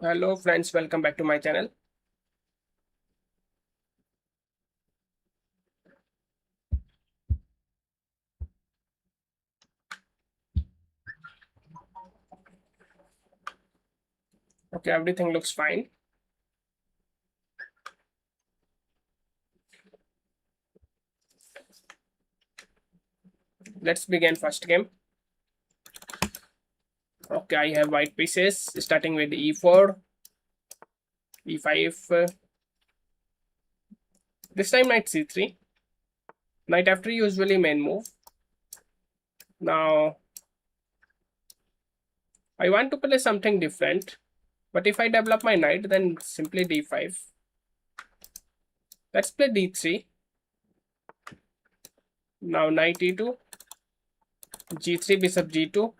Hello friends, welcome back to my channel. Okay, everything looks fine. Let's begin first game. Okay, I have white pieces starting with e4, e5. This time knight c3. Knight f3 usually main move. Now I want to play something different, but if I develop my knight, then simply d5. Let's play d3. Now knight e2, g3, bishop g2.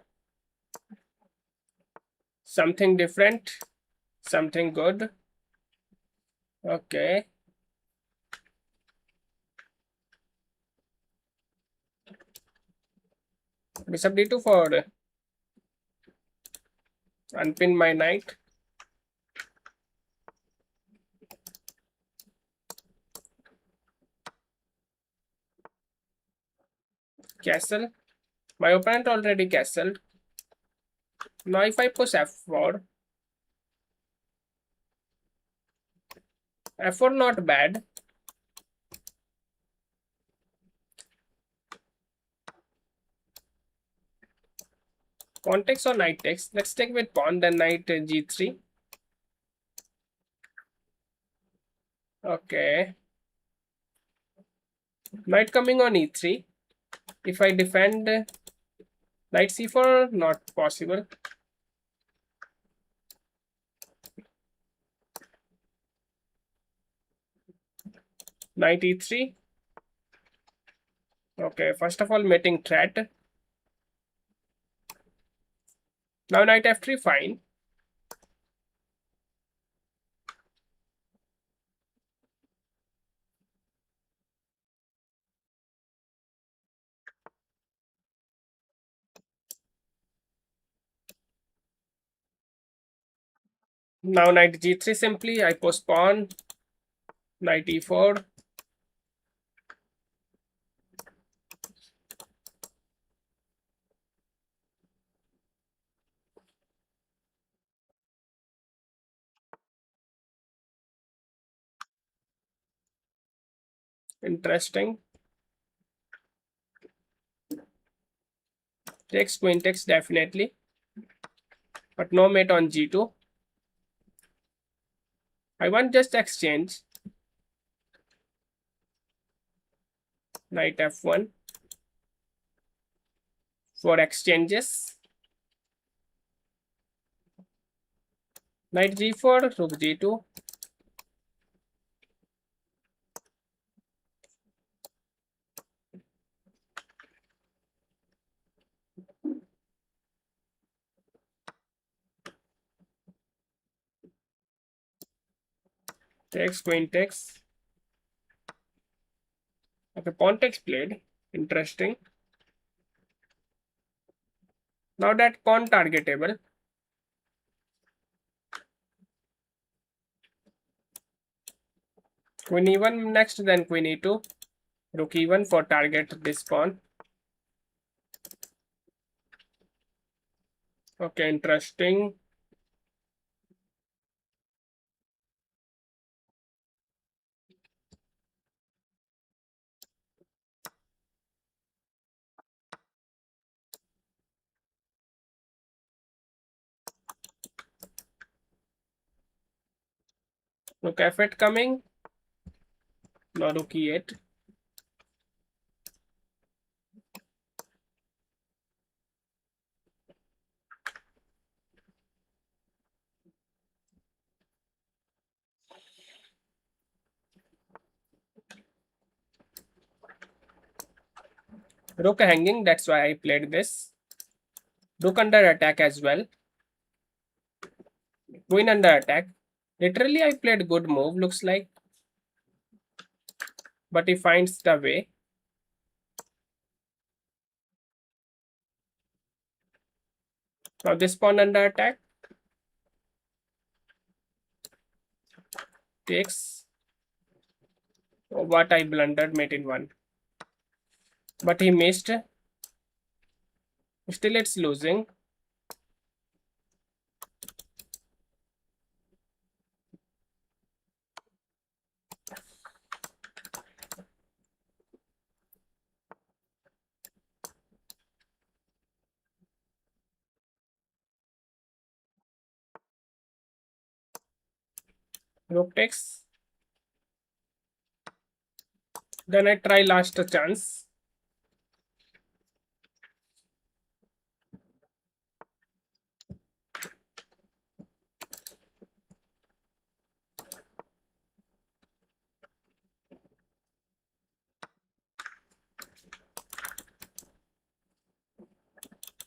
Something different, something good. Okay. Bishop d2 for unpin my knight. Castle. My opponent already castled. Now if I push f4, f4 not bad. Pawn takes or knight takes. Let's take with pawn, then knight g3. Okay. Knight coming on e3. If I defend knight c4, not possible. Knight e3. Okay, first of all, mating threat. Now knight f3, fine. Now knight g3 simply. I push pawn. Knight e4. Interesting. Takes, queen takes definitely. But no mate on g2. I want just exchange. Knight f1 for exchanges. Knight g4, rook g2. Takes, queen takes. Okay, pawn takes played. Interesting. Now that pawn targetable. Queen e1 next, then queen e2. Rook e1 for target this pawn. Okay, interesting. Rook f8 coming. No, rook e8. Rook hanging, that's why I played this. Rook under attack as well. Queen under attack. Literally, I played good move, looks like. But he finds the way. Now this pawn under attack. takes. Oh, what I blundered, mate in 1. But he missed. Still it's losing. Rook takes. Then I try last chance.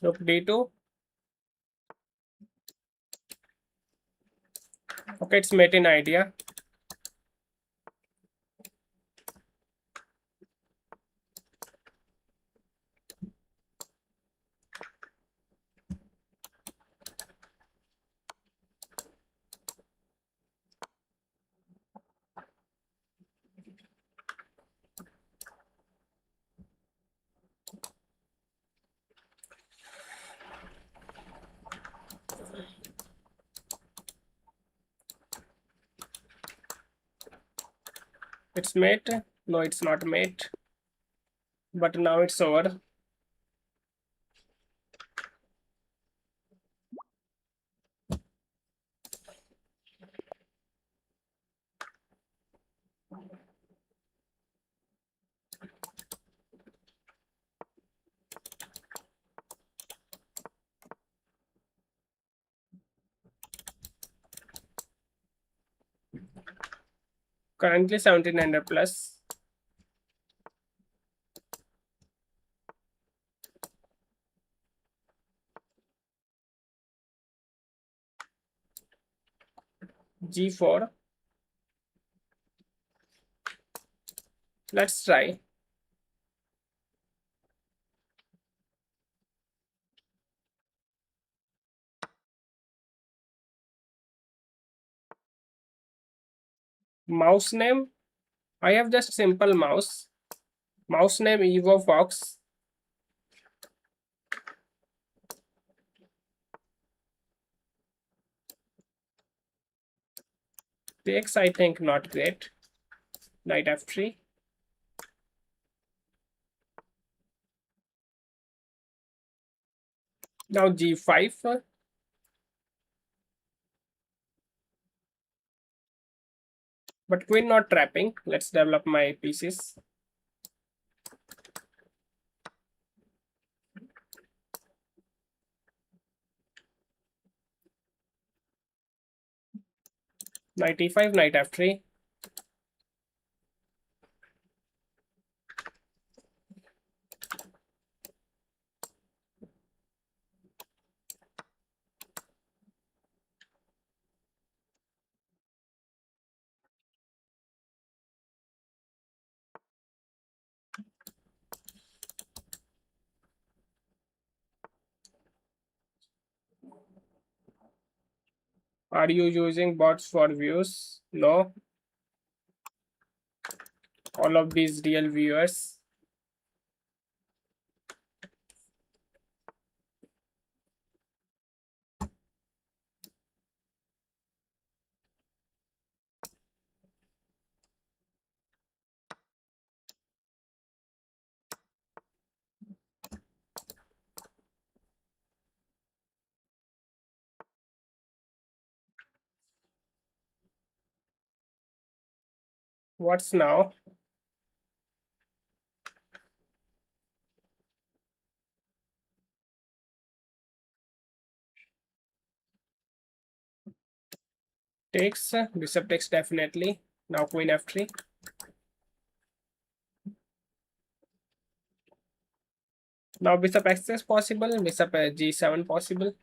Rook d2. Okay, it's mate in idea. It's mate. No, it's not mate. But now it's over. Currently 1700 plus. G4. Let's try. Mouse name. I have just simple mouse. Mouse name Evo Fox. Takes, I think, not great. Knight f3. Now g5. But queen not trapping. Let's develop my pieces. Knight e5, knight f3. Are you using bots for views? No. All of these real viewers. What's now? Takes. Bishop takes definitely. Now queen f3. Now bishop x6 possible. Bishop g7 possible.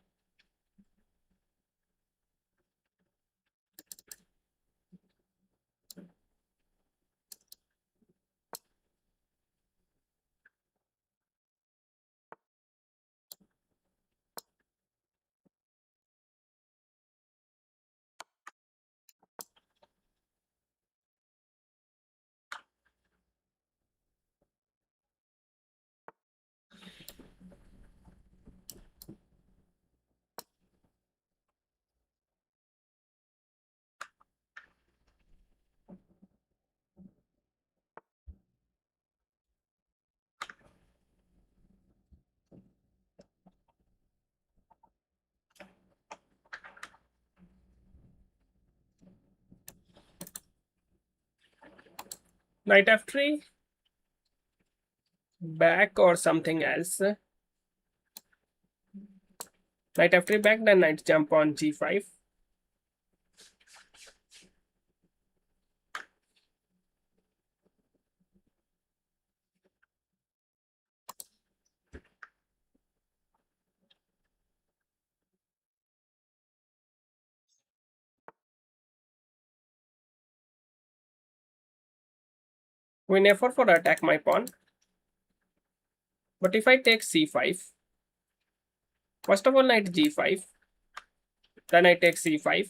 Knight f3, back or something else. Knight f3 back, then knight jump on g5. Queen f4 for attack my pawn. But if I take c5, first of all knight g5, then I take c5.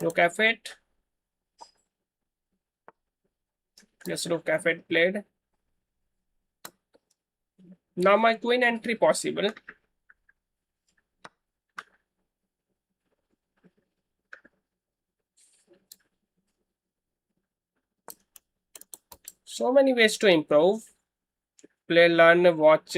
Rook f8. Yes, rook f8 played. Now my queen entry possible. So many ways to improve. Play, learn, watch.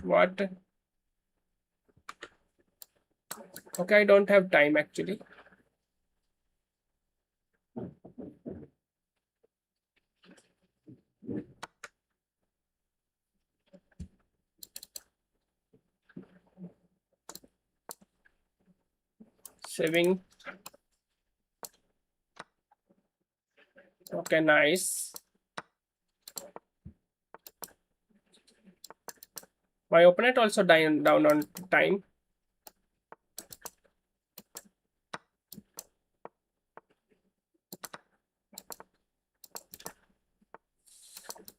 What? Okay, I don't have time actually. Saving. Okay, nice. My opponent also down on time.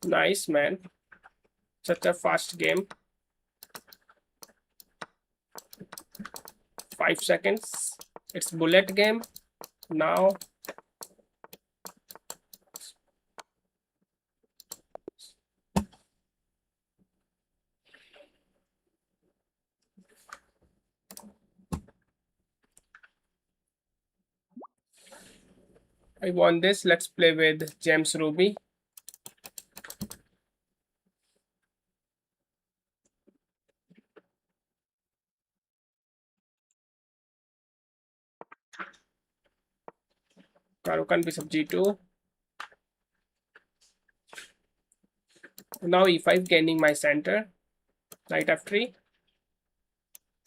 Nice, man. Such a fast game. 5 seconds. It's bullet game. Now. I won this. Let's play with James Ruby. Karukan bishop g2. Now e5 gaining my center. Knight f3.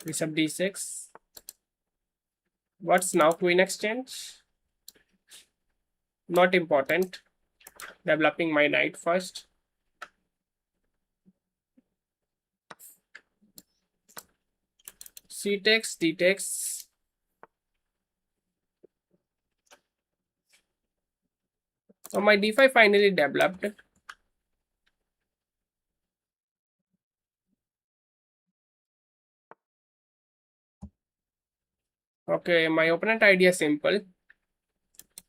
Bishop d6. What's now? Queen exchange? Not important. Developing my knight first. C takes, D takes. So my d5 finally developed. Okay, my opponent idea simple.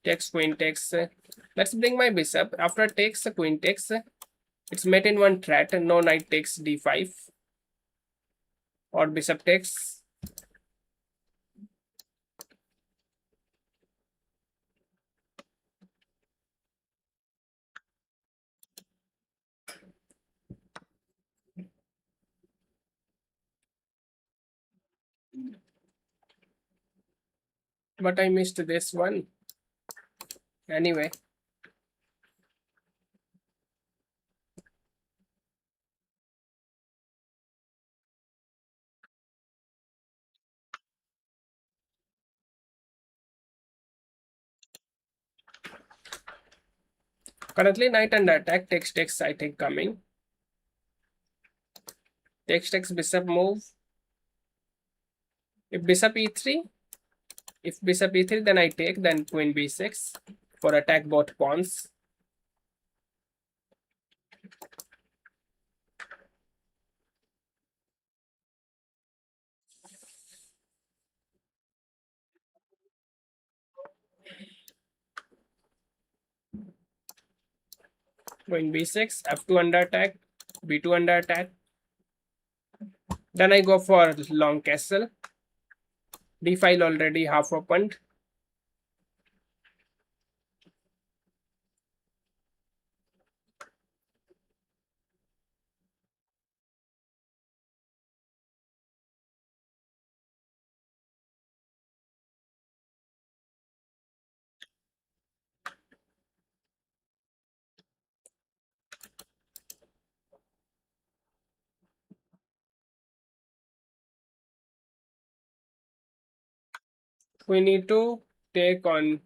Takes, queen takes. Let's bring my bishop. After takes, queen takes. It's met in one threat. No knight takes d5. Or bishop takes. But I missed this one. Anyway. Currently knight under attack. Takes, I think coming. Takes, bishop move. If bishop e3. If bishop e3, then I take, then queen b6 for attack both pawns. Queen b6, f2 under attack, b2 under attack. Then I go for long castle. D file already half opened. We need to take on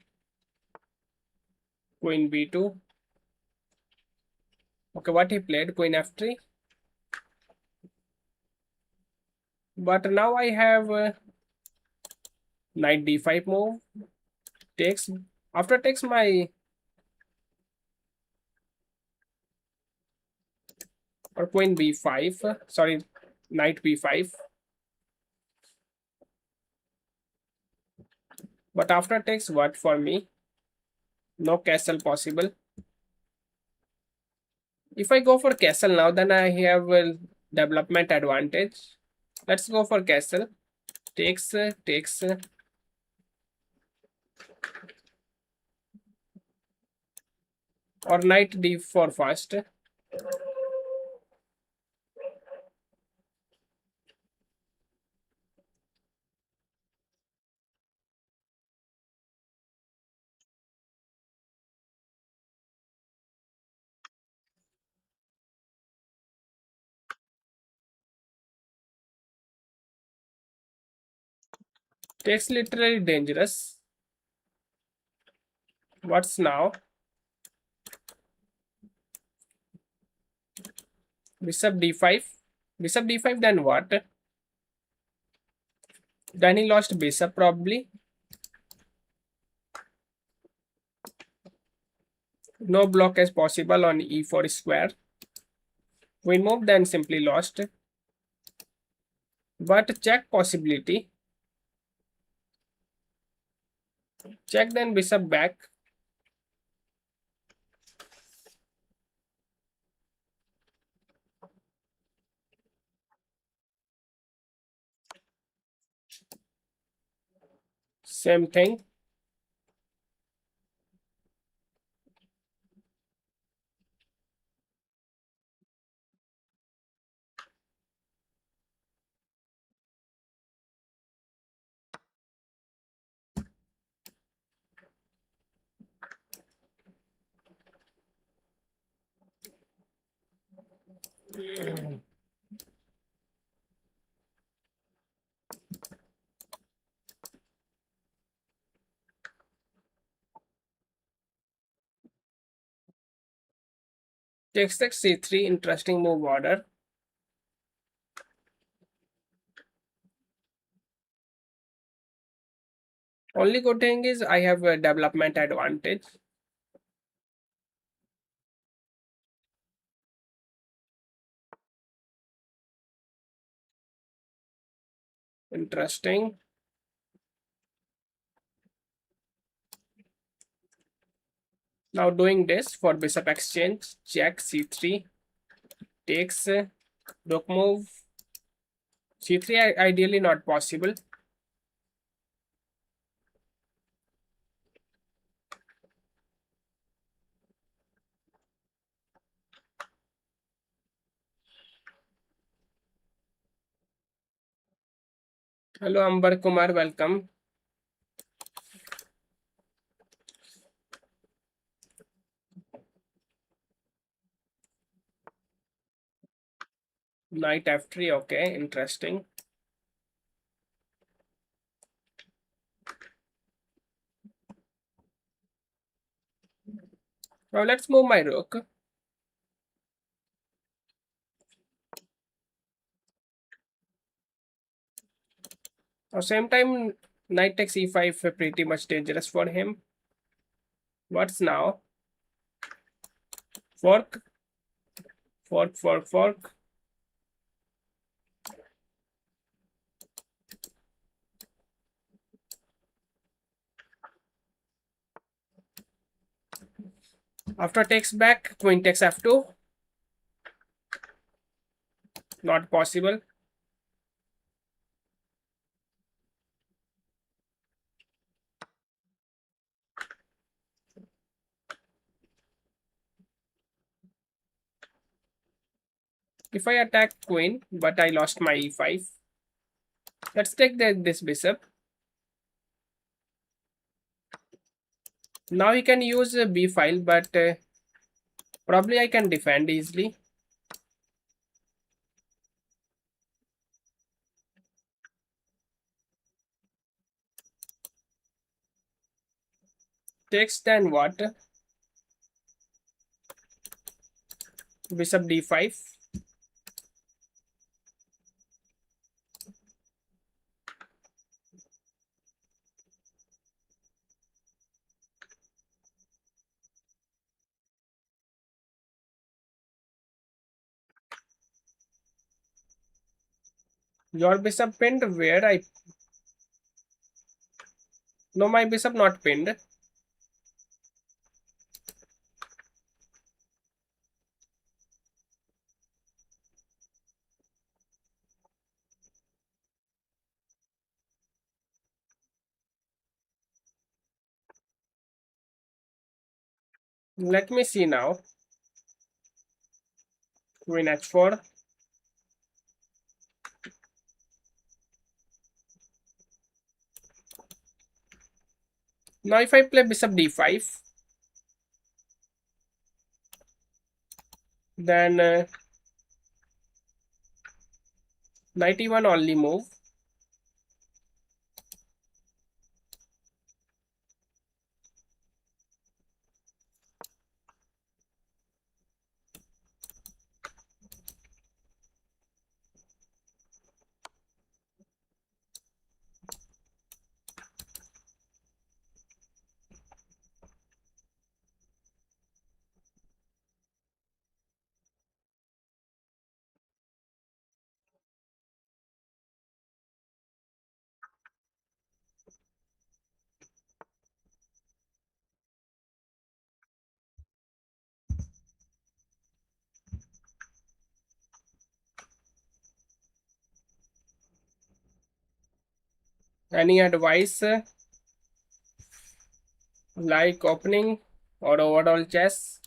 queen b2. Okay, what he played? Queen f3. But now I have knight d5 move. Takes. After takes my or queen b5. Sorry, knight b5. But after takes what for me? No castle possible. If I go for castle now, then I have a development advantage. Let's go for castle. Takes, takes. Or knight d4 first. Takes literally dangerous. What's now? Bishop d5. Bishop d5, then what? Then he lost bishop probably. No block is possible on e4 square. We move, then simply lost. But check possibility. Check, then bishop back. Same thing. Takes c3, interesting move order. Only good thing is I have a development advantage. Interesting. Now doing this for bishop exchange, check c3, takes, rook move, c3 ideally not possible. Hello Ambar Kumar, welcome. Knight f3, okay, interesting. Now let's move my rook. At same time, knight takes e5 pretty much dangerous for him. What's now? Fork, fork, fork, fork. After takes back, queen takes f2. Not possible. If I attack queen, but I lost my e5. Let's take this bishop. Now he can use a b file, but probably I can defend easily. Takes then what? Bishop d5. Your bishop pinned where I... No, my bishop not pinned. Let me see now. Queen h4. Now if I play bishop d5, then knight e1 only move. Any advice like opening or overall chess?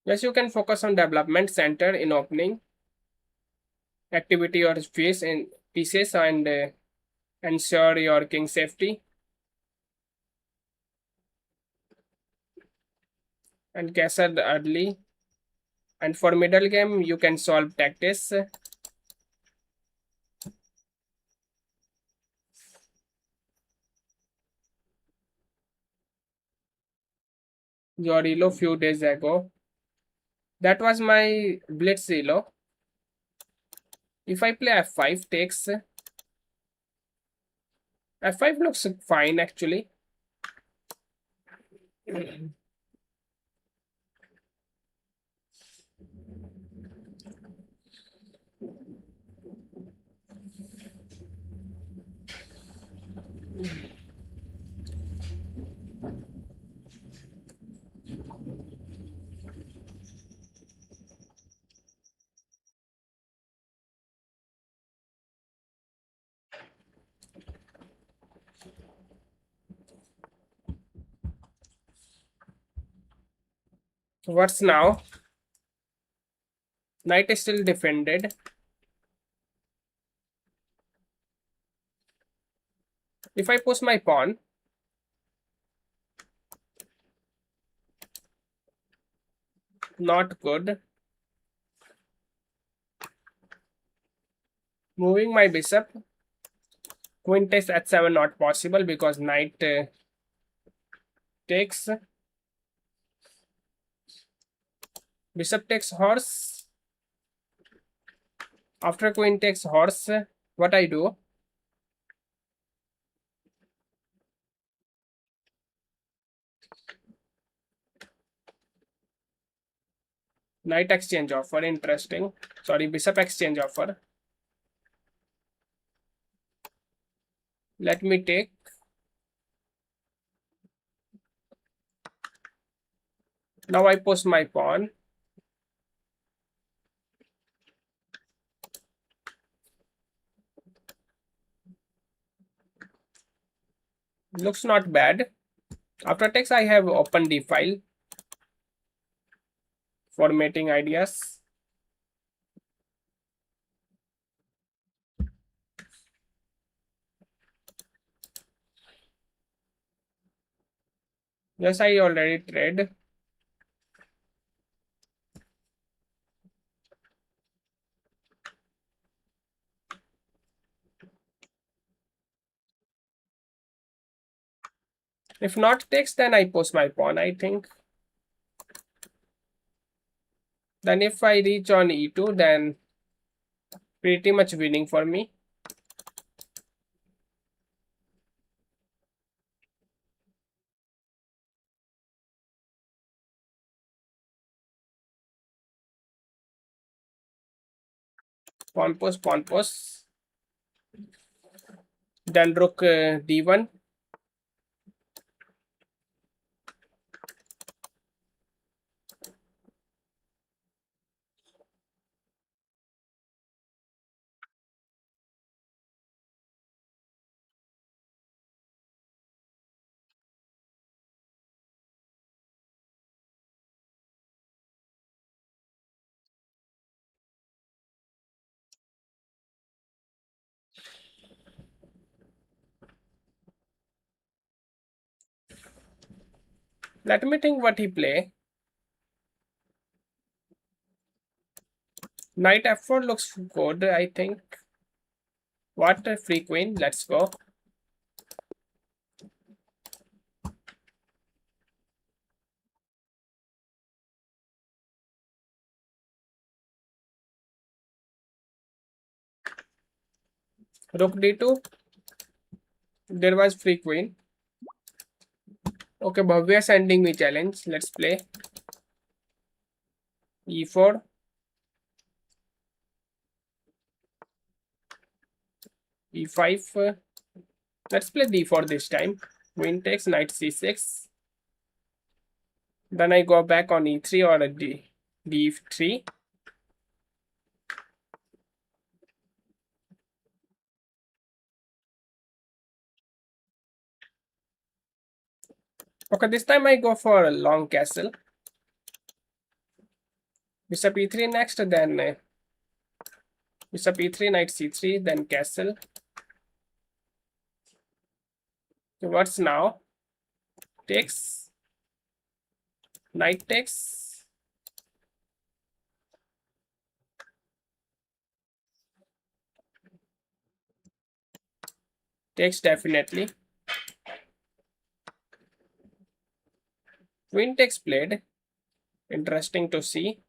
Yes, you can focus on development center in opening activity or space in pieces and ensure your king safety. And castle early. And for middle game, you can solve tactics. Your elo few days ago. That was my blitz elo. If I play f5 takes, f5 looks fine actually. What's now? Knight is still defended. If I push my pawn, not good. Moving my bishop. Queen takes h7 not possible because knight takes. Bishop takes horse. After queen takes horse, what I do? Knight exchange offer, interesting. Sorry, bishop exchange offer. Let me take. Now I push my pawn. Looks not bad. After takes, I have opened the file for mating ideas. Yes, I already tried. If not takes, then I post my pawn, I think. Then if I reach on e2, then pretty much winning for me. Pawn post. Then rook d1. Let me think what he play. Knight f4 looks good, I think. What a free queen. Let's go. Rook d2. There was free queen. Okay, Bhavya sending me challenge. Let's play. e4. e5. Let's play d4 this time. Queen takes, knight c6. Then I go back on e3 or a d3. Okay, this time I go for a long castle. Bishop e3 next, then bishop e3, knight c3, then castle. So what's now? Takes, knight takes. Takes definitely. Queen takes played. Interesting to see.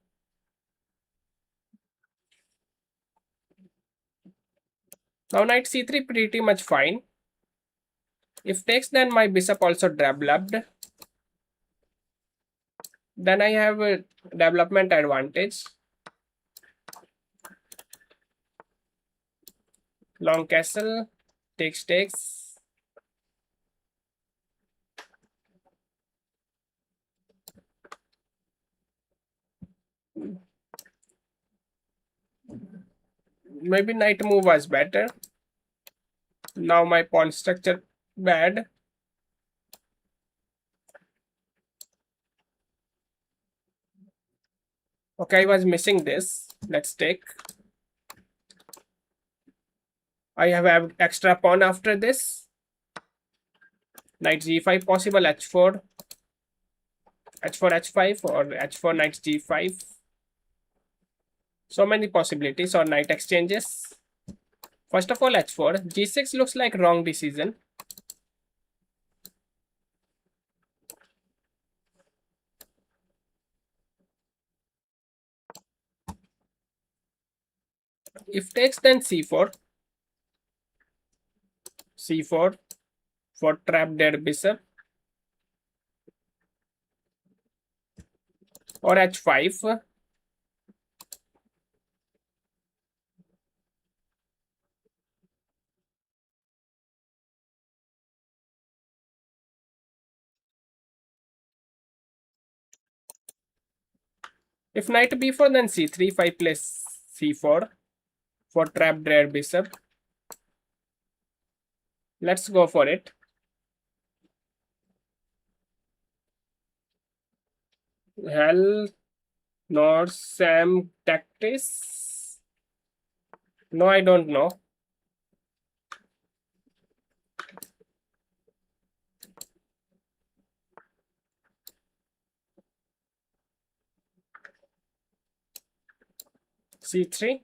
Now knight c3 pretty much fine. If takes, then my bishop also developed. Then I have a development advantage. Long castle, takes. Maybe knight move was better. Now my pawn structure bad. Okay, I was missing this. Let's take. I have extra pawn after this. Knight g5 possible, h4, h5 or h4 knight g5. So many possibilities or knight exchanges. First of all, h4. g6 looks like wrong decision. If takes, then c4. c4 for trap dead bishop. Or h5. If knight b4, then c3. If I play c4 for trap dead bishop. Let's go for it. Hell, North Sam tactics. No, I don't know. c3.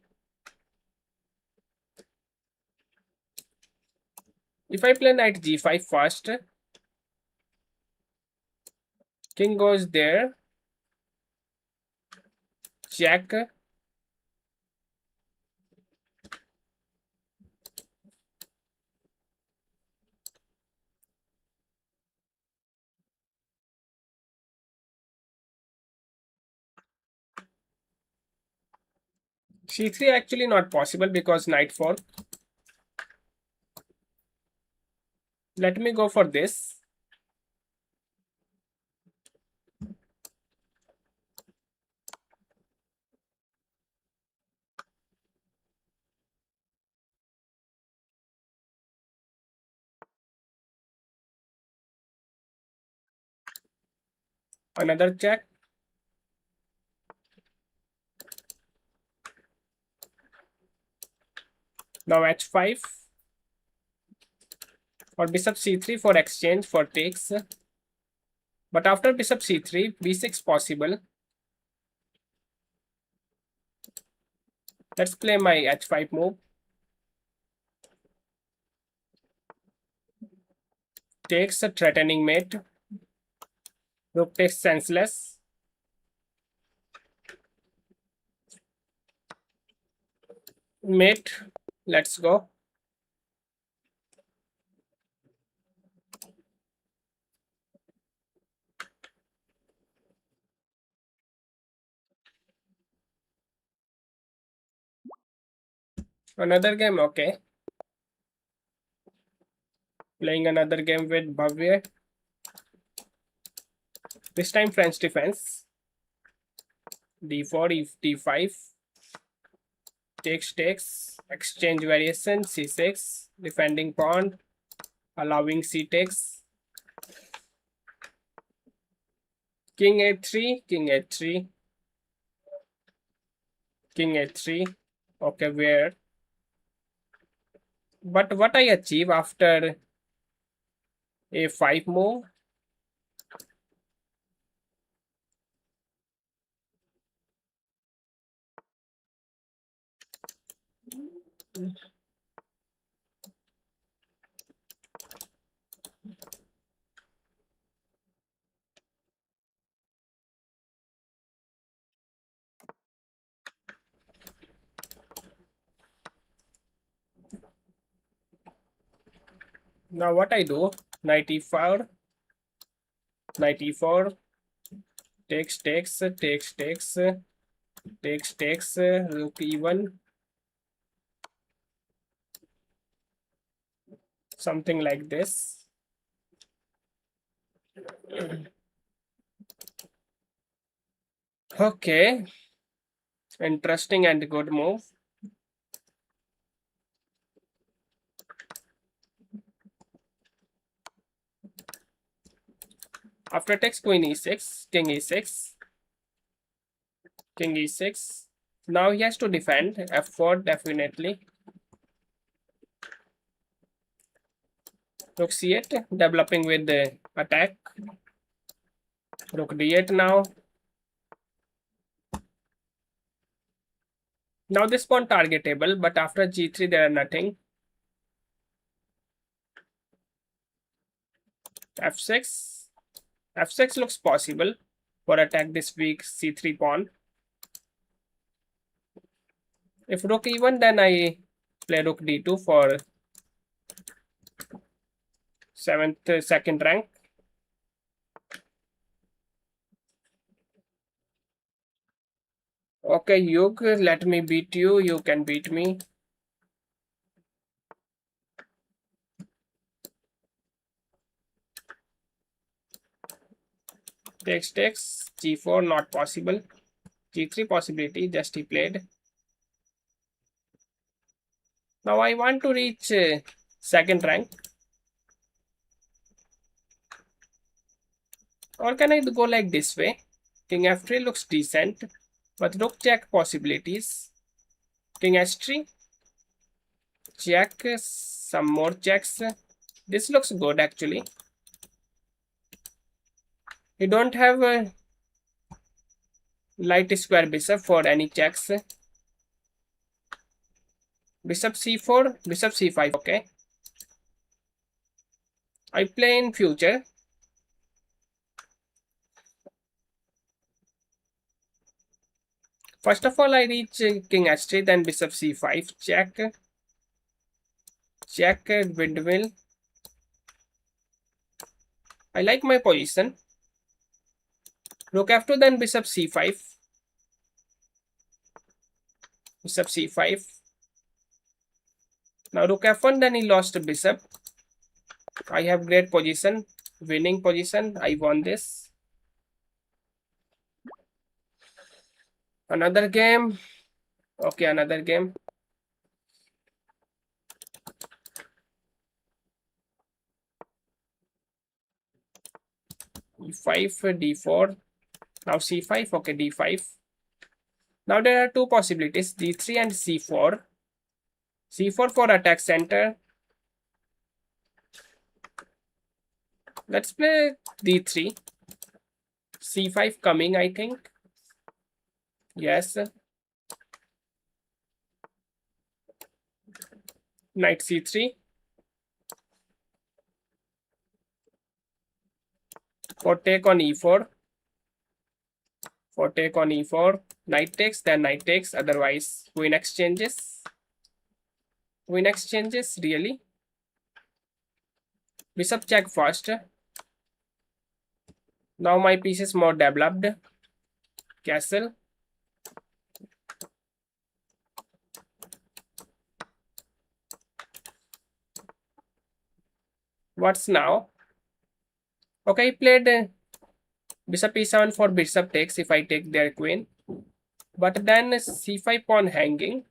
If I play knight g5 first, King goes there. Check. C3 actually not possible because knight 4. Let me go for this. Another check. Now h5 or bishop c3 for exchange for takes. But after bishop c3, b6 possible. Let's play my h5 move. Takes a threatening mate. Rook takes senseless. Mate. Let's go. Another game, okay. Playing another game with Bhavya. This time French defense. d4, d5. Takes. Exchange variation, c6. Defending pawn. Allowing c takes. King a3, king a3. King a3. Okay, where? But what I achieve after a5 move? Now what I do? Knight e4, knight e4, takes, rook e1, something like this. Okay, interesting and good move. After takes queen e6, king e6, king e6. Now he has to defend f4 definitely. Rook c8, developing with the attack. Rook d8 now. Now this pawn targetable, but after g3 there are nothing. f6. f6 looks possible for attack this weak c3 pawn. If rook e1, then I play rook d2 for second rank. Okay, Yug, let me beat you. You can beat me. Takes, g4 not possible. g3 possibility, just he played. Now I want to reach second rank. Or can I go like this way? King f3 looks decent, but rook check possibilities. King h3, check, some more checks. This looks good actually. You don't have a light square bishop for any checks. Bishop c4, bishop c5, okay. I play in future. First of all, I reach king h3, then bishop c5, check, check, windmill. I like my position. Rook f2, then bishop c5, bishop c5. Now rook f1, then he lost bishop. I have great position, winning position. I won this. Another game. Okay, another game. e5, d4. Now c5. Okay, d5. Now there are two possibilities, d3 and c4. c4 for attack center. Let's play d3. c5 coming, I think. Yes. Knight c3. For take on e4. For take on e4. Knight takes, then knight takes. Otherwise, queen exchanges. Queen exchanges, really? Bishop check first. Now my piece is more developed. Castle. What's now? Okay, played bishop e7 for bishop takes if I take their queen. But then c5 pawn hanging.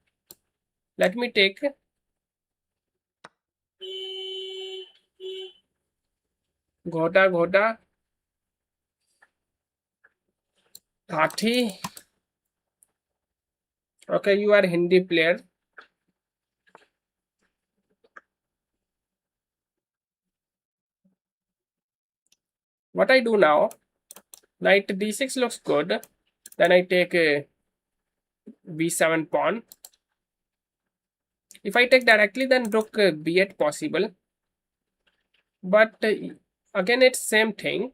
Let me take. Ghoda, Ghoda. Hathi. Okay, you are Hindi player. What I do now? Knight d6 looks good. Then I take a b7 pawn. If I take directly, then rook b8 possible. But again, it's same thing.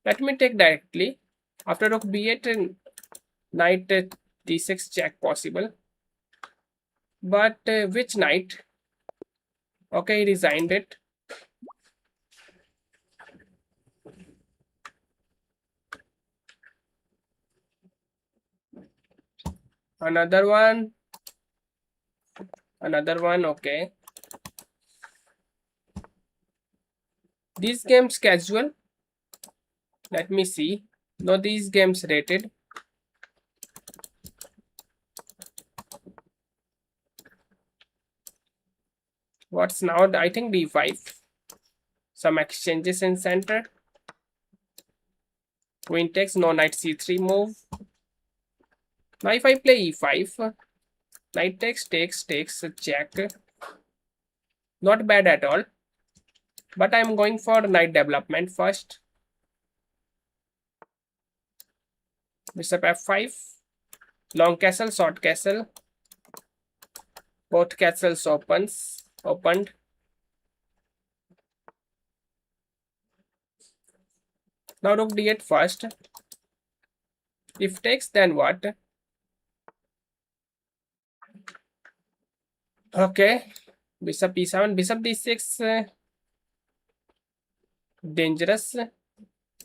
Let me take directly. After rook b8, knight d6 check possible. But which knight? Okay, he resigned it. Another one. Another one, okay. These games casual. Let me see. No, these games rated. What's now? I think d5. Some exchanges in center. Queen takes, no knight c3 move. Now if I play e5, knight takes, takes, check. Not bad at all. But I'm going for knight development first. Bishop f5. Long castle, short castle. Both castles opened. Now rook d8 first. If takes, then what? Okay. Bishop e7, bishop d6. Dangerous.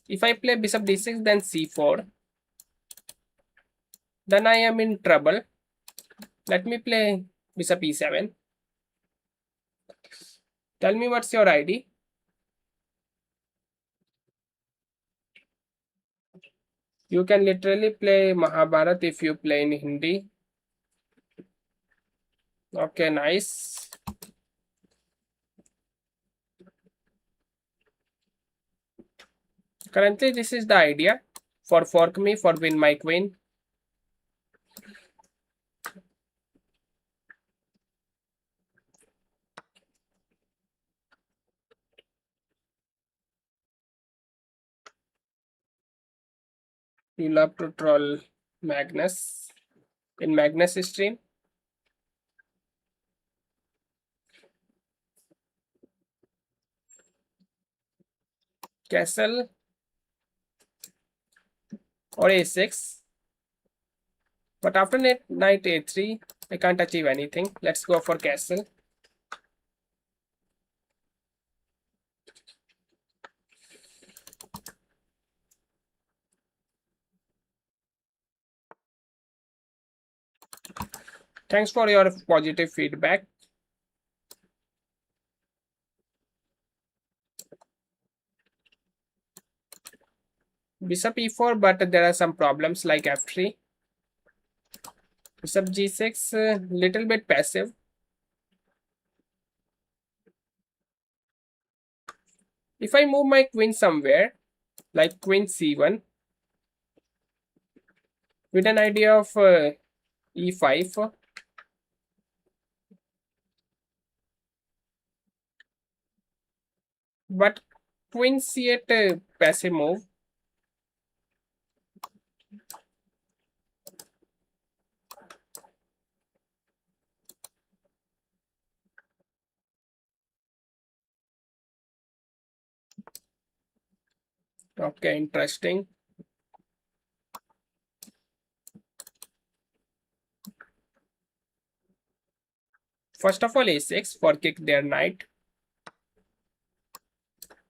If I play bishop d6, then c4. Then I am in trouble. Let me play bishop e7. Tell me what's your ID. You can literally play Mahabharat if you play in Hindi. Okay, nice. Currently, this is the idea for fork me for win my queen. You love to troll Magnus in Magnus stream. Castle or a6. But after knight a3, I can't achieve anything. Let's go for castle. Thanks for your positive feedback. Bishop e4, but there are some problems like f3. Bishop g6, little bit passive. If I move my queen somewhere, like queen c1, with an idea of e5, but queen c8 passive move. Okay, interesting. First of all, a6 for kick their knight.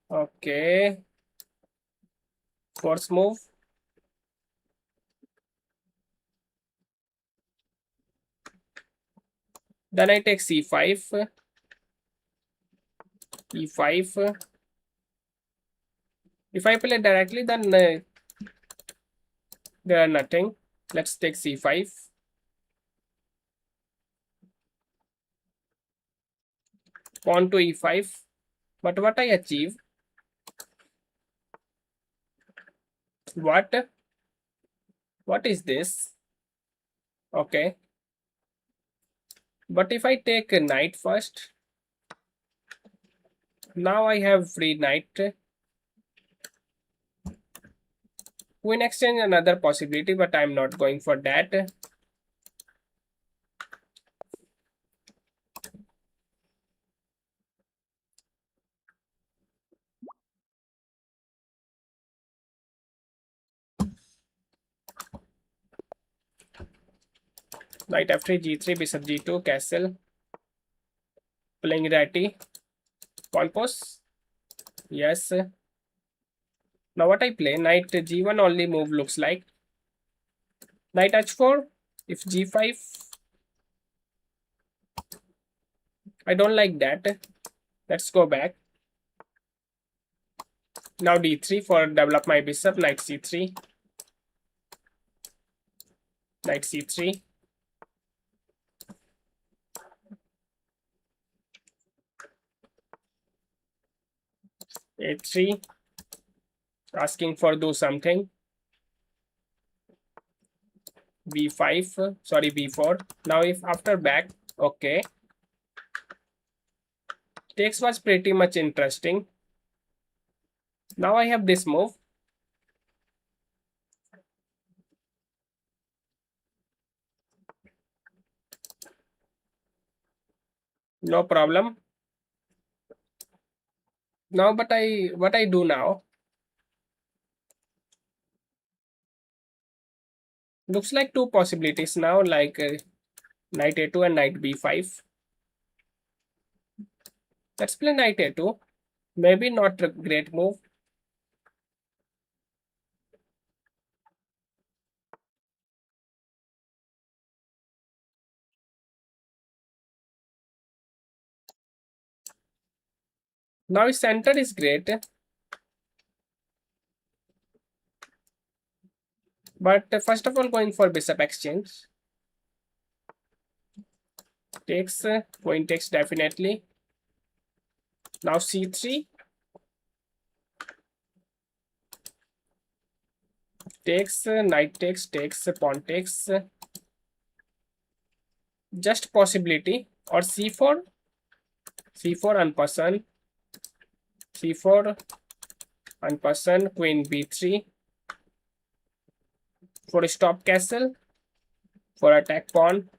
Okay. Force move. Then I take c5, e5. If I play directly, then there are nothing. Let's take c5. Pawn to e5. But what I achieve? What? What is this? Okay. But if I take a knight first, now I have free knight. Queen exchange another possibility, but I'm not going for that. Knight f3, g3, bishop g2, castle. Playing ratty. Pawn pose. Yes. Now what I play? Knight g1 only move looks like. Knight h4. If g5. I don't like that. Let's go back. Now d3 for develop my bishop. Knight c3. Knight c3. a3. Asking for do something. b5. Sorry, b4. Now if after back. Okay. Takes was pretty much interesting. Now I have this move. No problem. Now, but what I do now? Looks like two possibilities now, like knight a2 and knight b5. Let's play knight a2. Maybe not a great move. Now his center is great. But first of all, going for bishop exchange. Takes, queen takes definitely. Now c3. Takes, knight takes, pawn takes. Just possibility. Or c4. c4 unperson. c4 unperson. Queen b3. For stop castle. For attack pawn.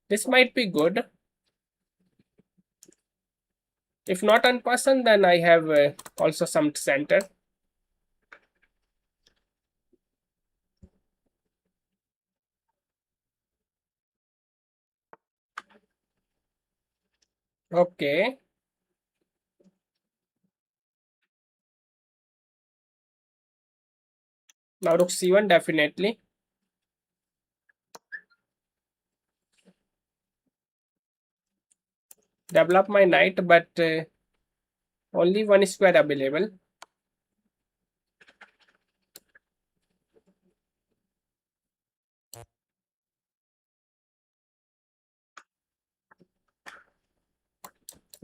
This might be good. If not unperson, then I have also some center. Okay. Now rook c1 definitely. Develop my knight, but only one square available.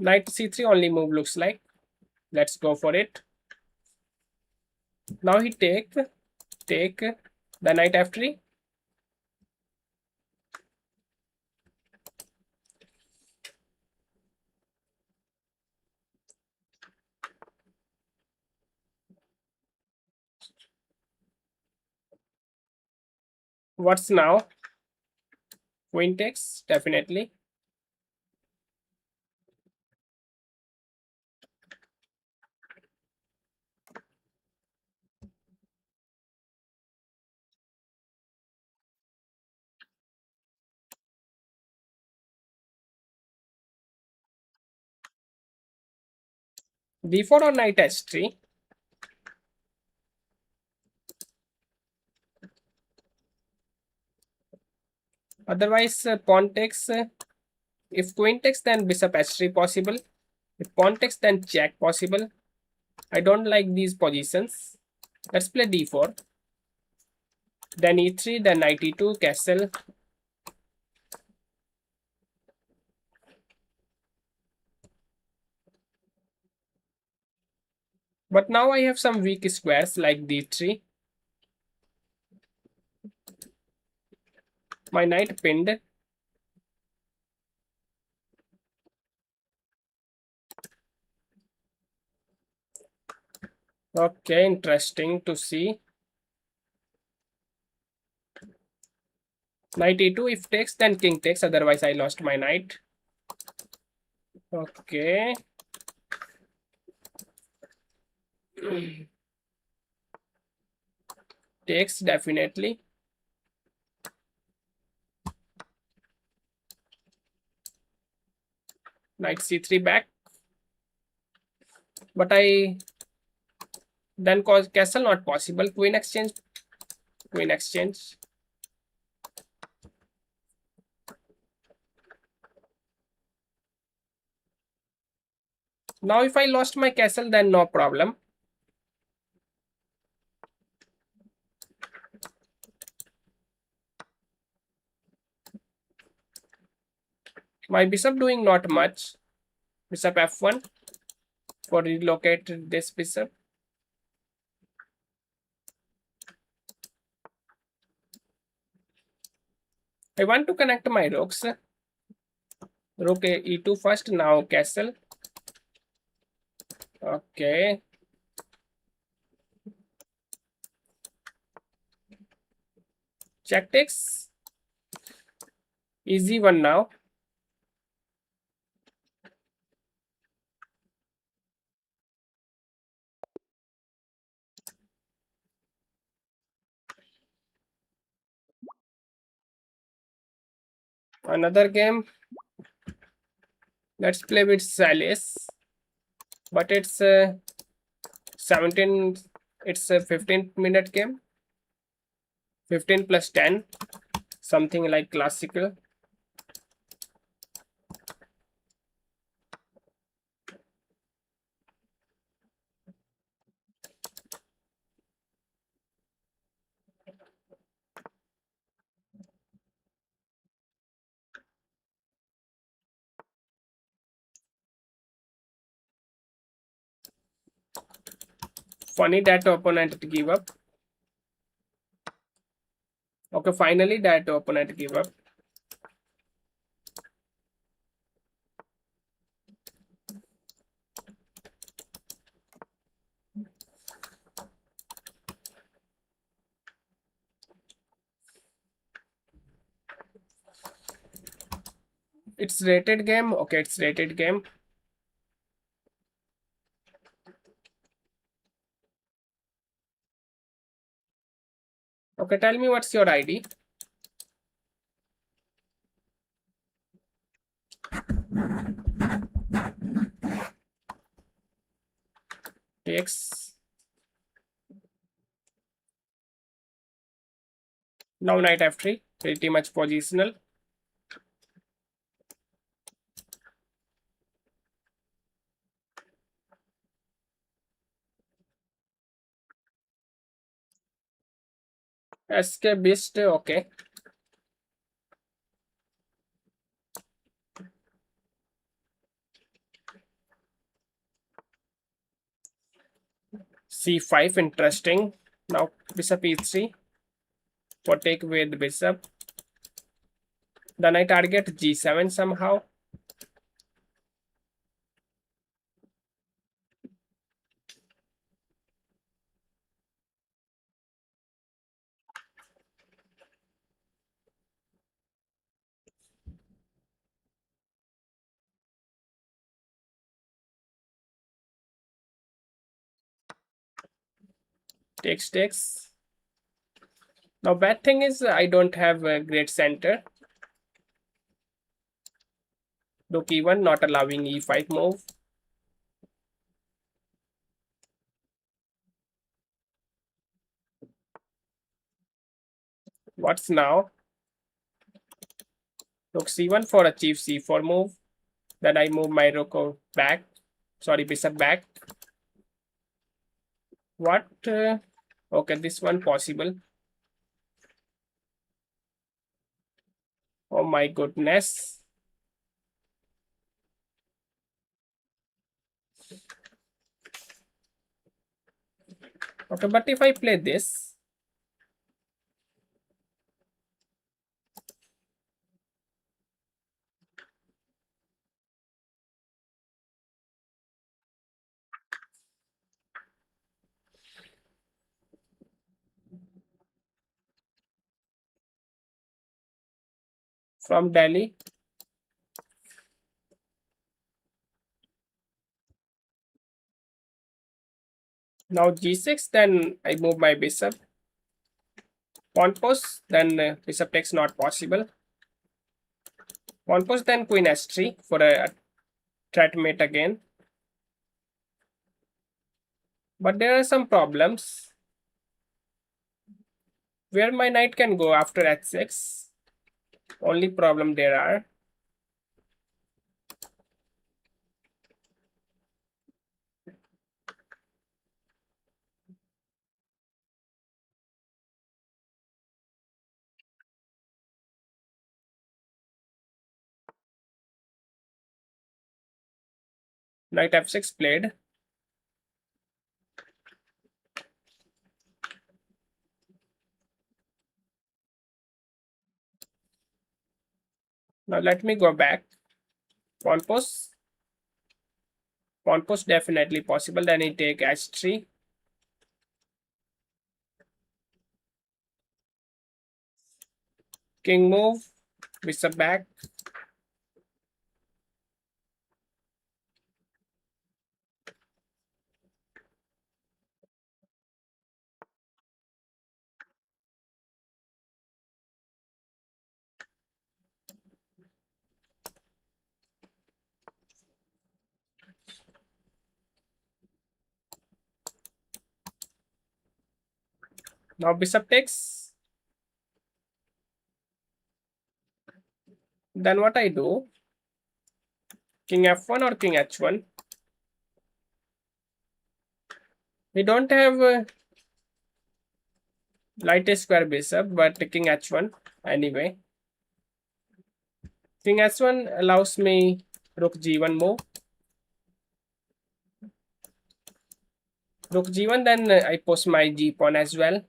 Knight c3 only move looks like. Let's go for it. Now he take the knight f3. What's now? Queen takes definitely. d4 or knight h3. Otherwise, pawn takes. If queen takes, then bishop h3 possible. If pawn takes, then check possible. I don't like these positions. Let's play d4. Then e3, then knight e2, castle. But now I have some weak squares like d3. My knight pinned. Okay, interesting to see. Knight e2, if takes, then king takes. Otherwise, I lost my knight. Okay. Takes definitely. Knight c3 back. But I then cause castle not possible. Queen exchange. Queen exchange. Now if I lost my castle, then no problem. My bishop doing not much. Bishop f1 for relocate this bishop. I want to connect my rooks. Rook e2 first, now castle. Okay. Check takes. Easy one now. Another game. Let's play with Salis. But it's 17. It's a 15-minute game. 15 plus 10. Something like classical. Funny that opponent give up. Okay, finally that opponent give up. It's rated game. Okay, it's rated game. Okay, tell me what's your ID. takes. Now knight f3, pretty much positional. Escape beast, okay. c5, interesting. Now bishop e3 for take with bishop. Then I target g7 somehow. Takes. Now bad thing is I don't have a great center. Rook e1 not allowing e5 move. What's now? Rook c1 for achieve c4 move. Then I move my rook back. Sorry, bishop back. What? Okay, this one possible. Oh my goodness. Okay, but if I play this, from Delhi. Now g6, then I move my bishop. Pawn post, then bishop takes not possible. Pawn post, then queen s3 for a threat mate again. But there are some problems. Where my knight can go after h6. Only problem there are. Knight f6 played. Now let me go back. Pawn post. Pawn post definitely possible. Then I take h3. King move. Bishop back. Now bishop takes. Then what I do? King f1 or king h1. We don't have light square bishop, but king h1 anyway. King h1 allows me rook g1 move. Rook g1, then I post my g pawn as well.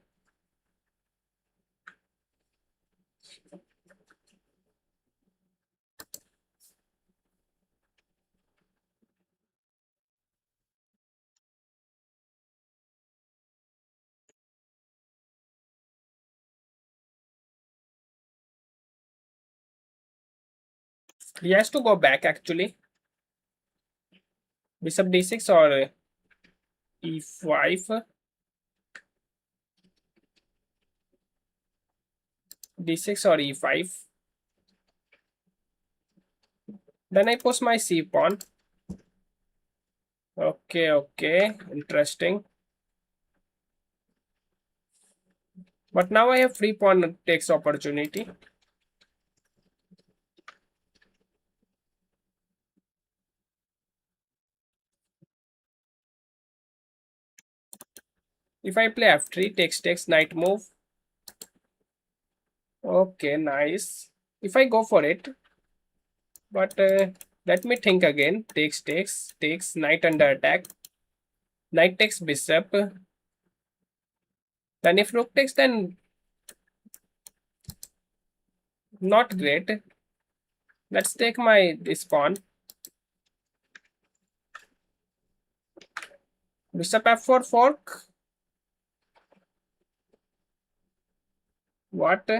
He has to go back actually. Bishop d6 or e5. d6 or e5. Then I post my c pawn. Okay, okay, interesting. But now I have free pawn takes opportunity. If I play f3, takes, knight move. Okay, nice. If I go for it, but let me think again. Takes, knight under attack. Knight takes bishop. Then if rook takes, then not great. Let's take my this pawn. Bishop f4 fork. What?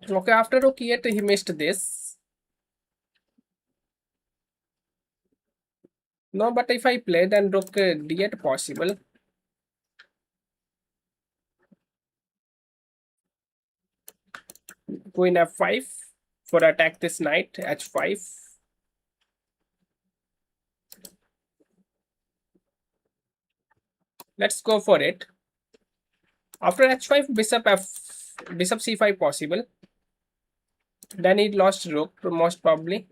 Okay, after rook e8, he missed this. No, but if I play, then rook d8 possible. Queen f5 for attack this knight. h5. Let's go for it. After h5, bishop c5 possible. Then he lost rook most probably.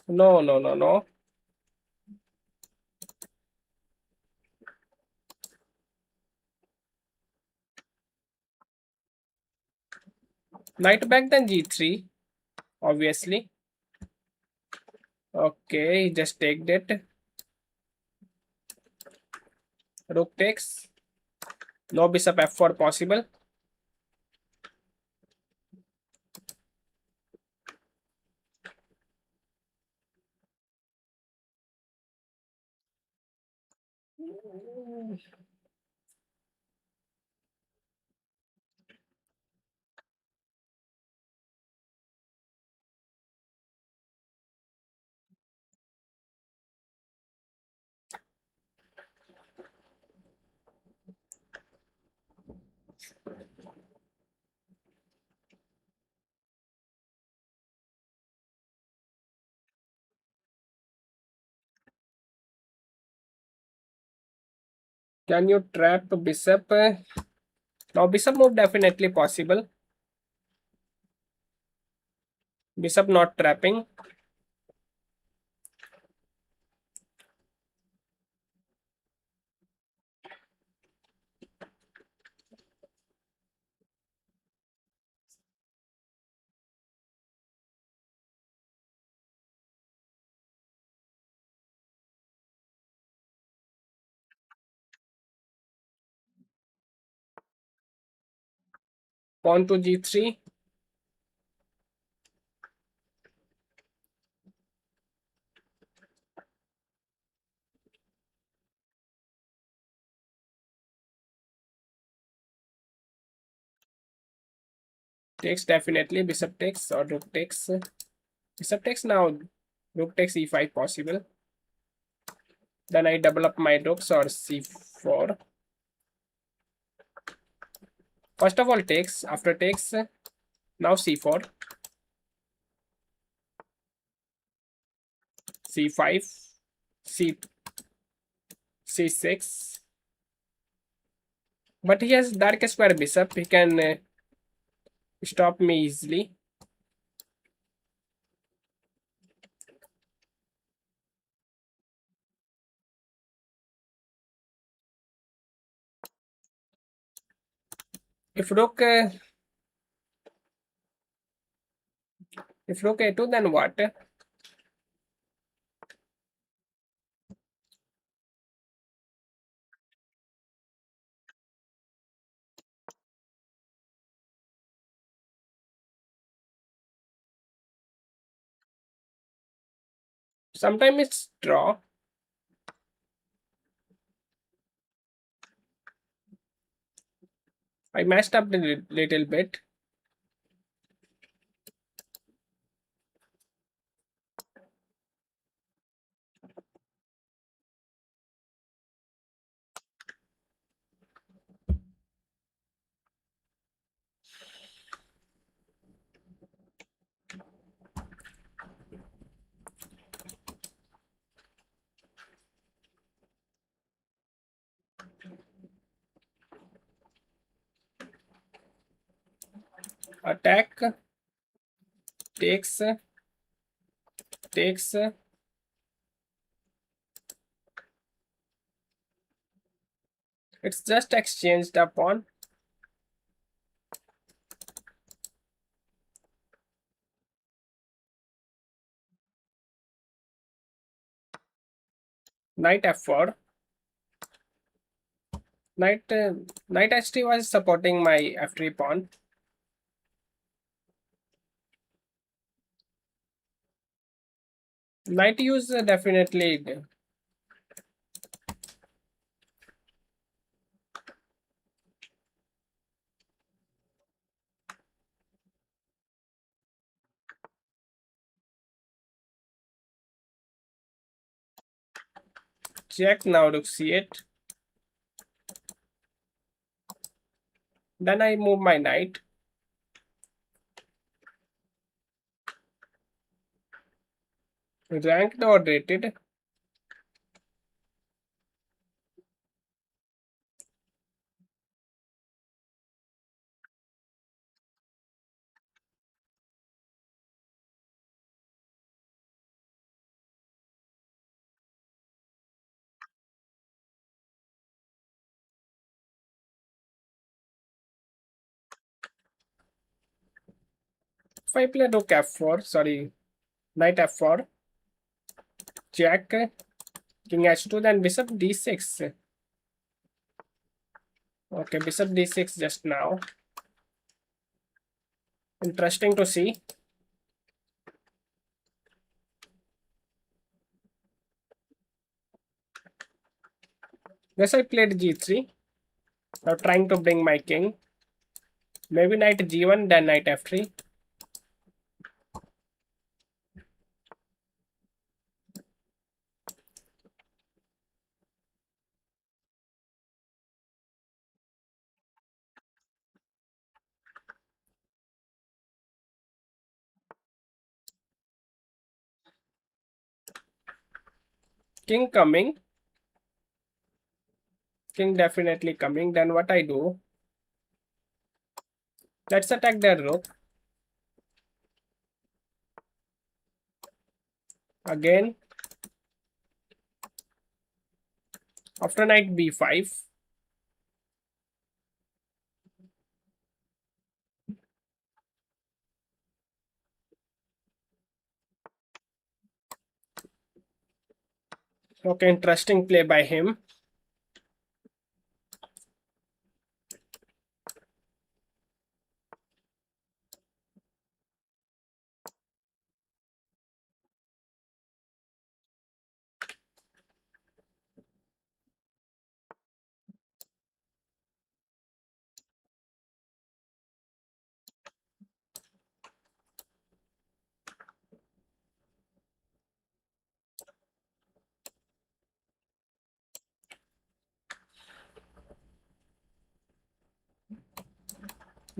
No, no, no, no. Knight back then g3, obviously. Okay, just take that. Rook takes. No bishop f4 possible. Can you trap bishop? Now bishop move definitely possible. Bishop not trapping. Pawn to g3. Takes definitely. Bishop takes or rook takes. Bishop takes now. Rook takes e5 possible. Then I double up my rooks or c4. First of all takes. After takes. Now c4. c5. c c6. But he has dark square bishop. He can stop me easily. If rook if rook a2, then what? Sometimes it's draw. I messed up a little bit. Attack takes takes. It's just exchanged a pawn. Knight f4. Knight knight h3 was supporting my f3 pawn. Knight use definitely. Check now to see it. Then I move my knight. Ranked or rated. If I play rook f4, sorry, knight f4, check, king h2, then bishop d6. Okay, bishop d6 just now. Interesting to see. Yes, I played g3. Now trying to bring my king. Maybe knight g1, then knight f3. King coming. King definitely coming. Then what I do? Let's attack their rook. Again. After knight b5. Okay, interesting play by him.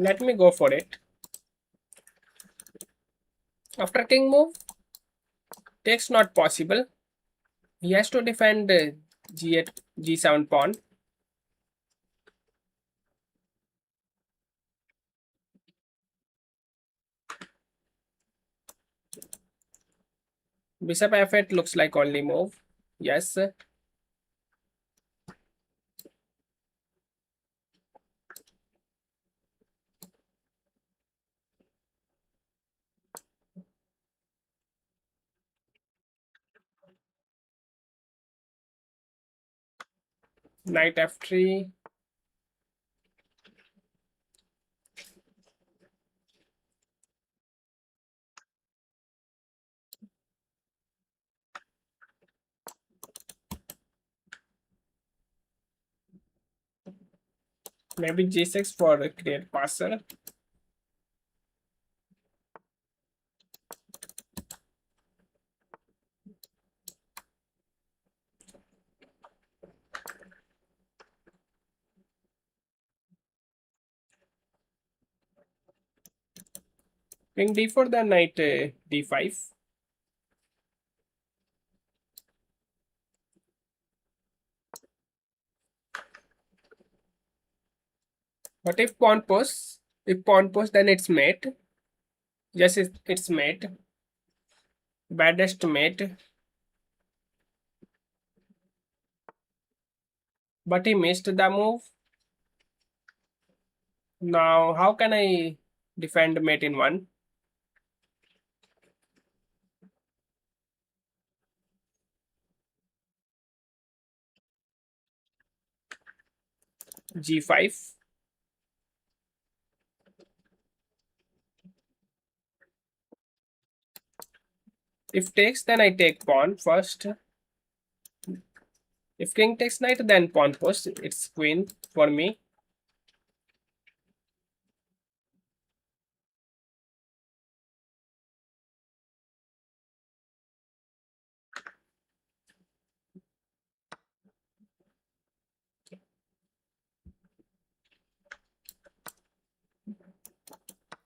Let me go for it. After king move, takes not possible. He has to defend g8, g7 pawn. Bishop f8 looks like only move. Yes. Knight f3. Maybe g6 for create passer. King d4, then knight d5. But if pawn push, then it's mate. Yes, it's mate. Baddest mate. But he missed the move. Now, how can I defend mate in one? g5. If takes, then I take pawn first. If king takes knight, then pawn push. It's queen for me.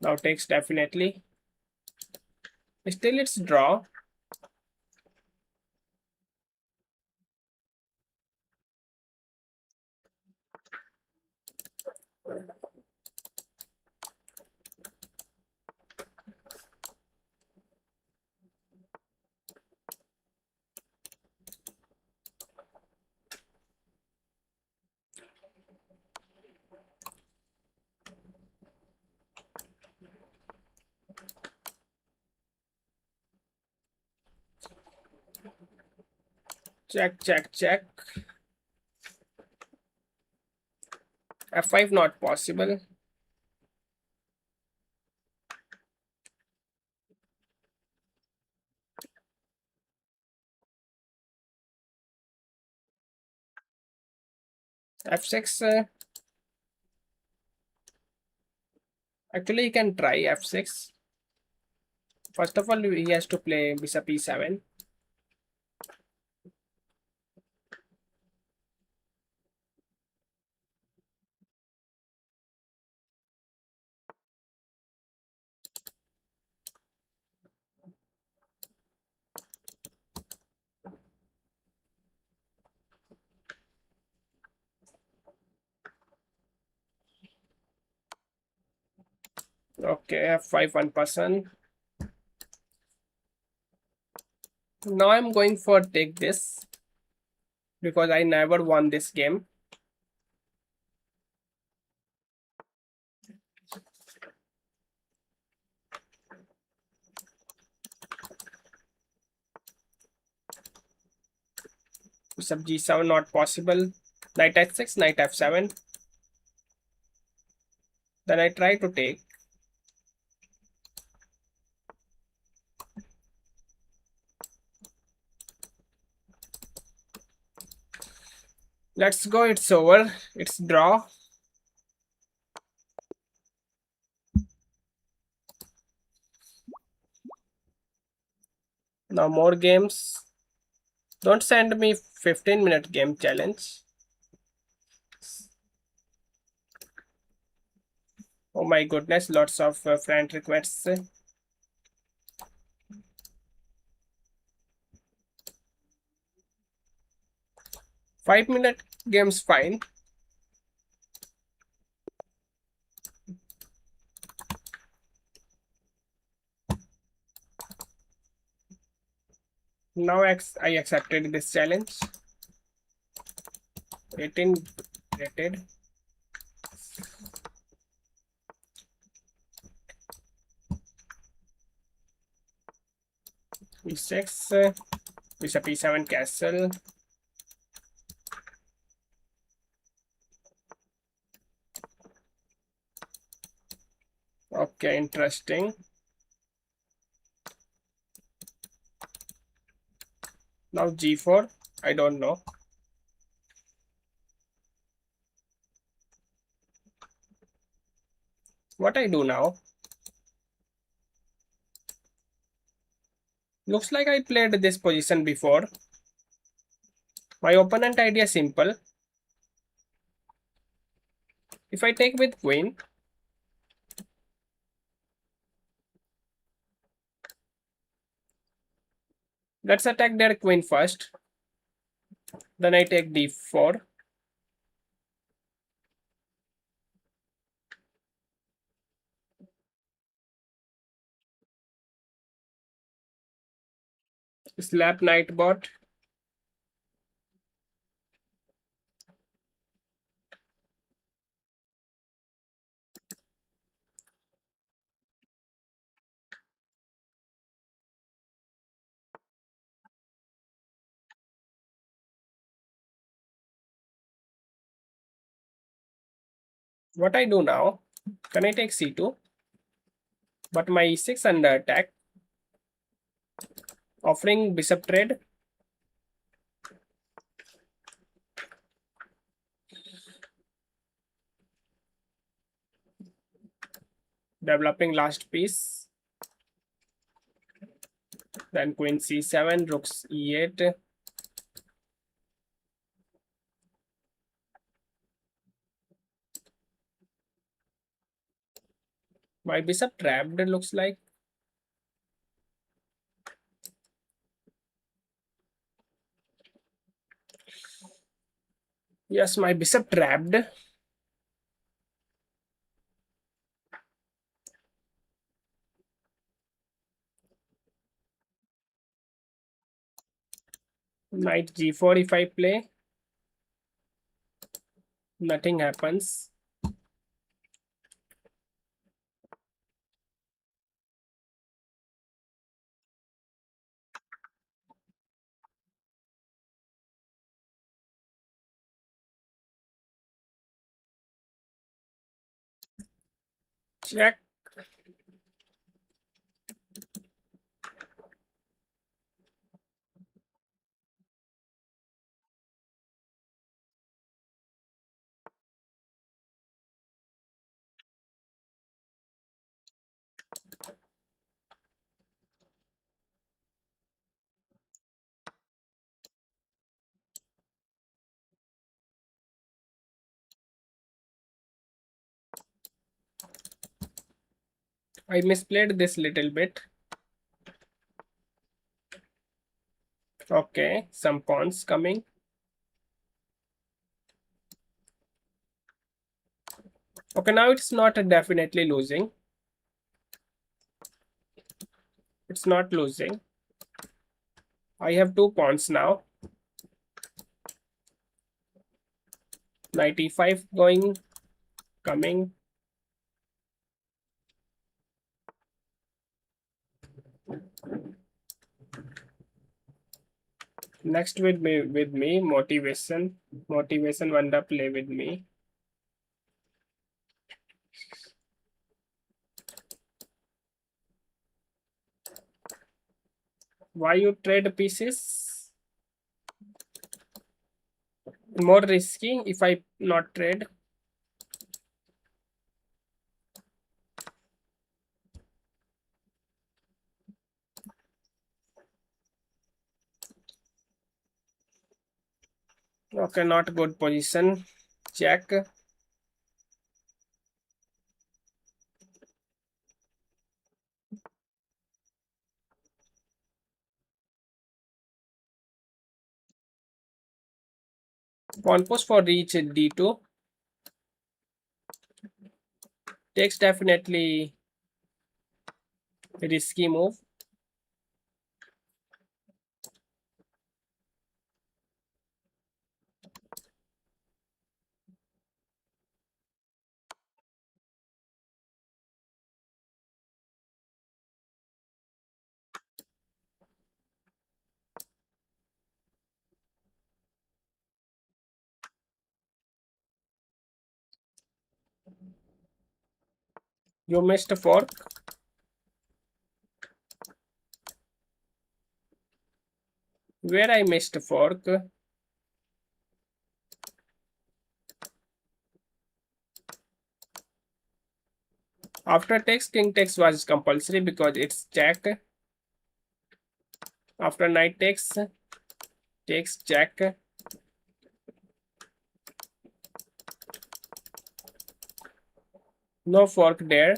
Now takes definitely. Still it's draw. Check, check, check. f5 not possible. f6. Actually, he can try f6. First of all, he has to play bishop e7. Okay, f5 one person. Now I'm going for take this because I never won this game. Bishop g7 not possible. Knight h6, knight f7. Then I try to take. Let's go, it's over. It's draw. Now more games. Don't send me 15-minute game challenge. Oh my goodness, lots of friend requests. 5-minute games fine. Now I accepted this challenge. 18 rated. e6, bishop e7 castle. Okay, interesting. Now g4, I don't know. What I do now? Looks like I played this position before. My opponent idea is simple. If I take with queen, let's attack their queen first. Then I take d4. Slap knight bot. What I do now? Can I take c2? But my e6 under attack. Offering bishop trade. Developing last piece. Then queen c7, rooks e8. My bishop trapped, looks like. Yes, my bishop trapped. Knight g4 if I play. Nothing happens. Check. I misplayed this little bit. Okay, some pawns coming. Okay, now it's not definitely losing. It's not losing. I have 2 pawns now. Knight e5 going, coming. Next with me, motivation. Motivation Wanda play with me. Why you trade pieces? More risky if I not trade. Okay, not good position. Check. Pawn push for reach d2. Takes definitely risky move. You missed a fork. Where I missed a fork? After takes, king takes was compulsory because it's check. After knight takes check. No fork there.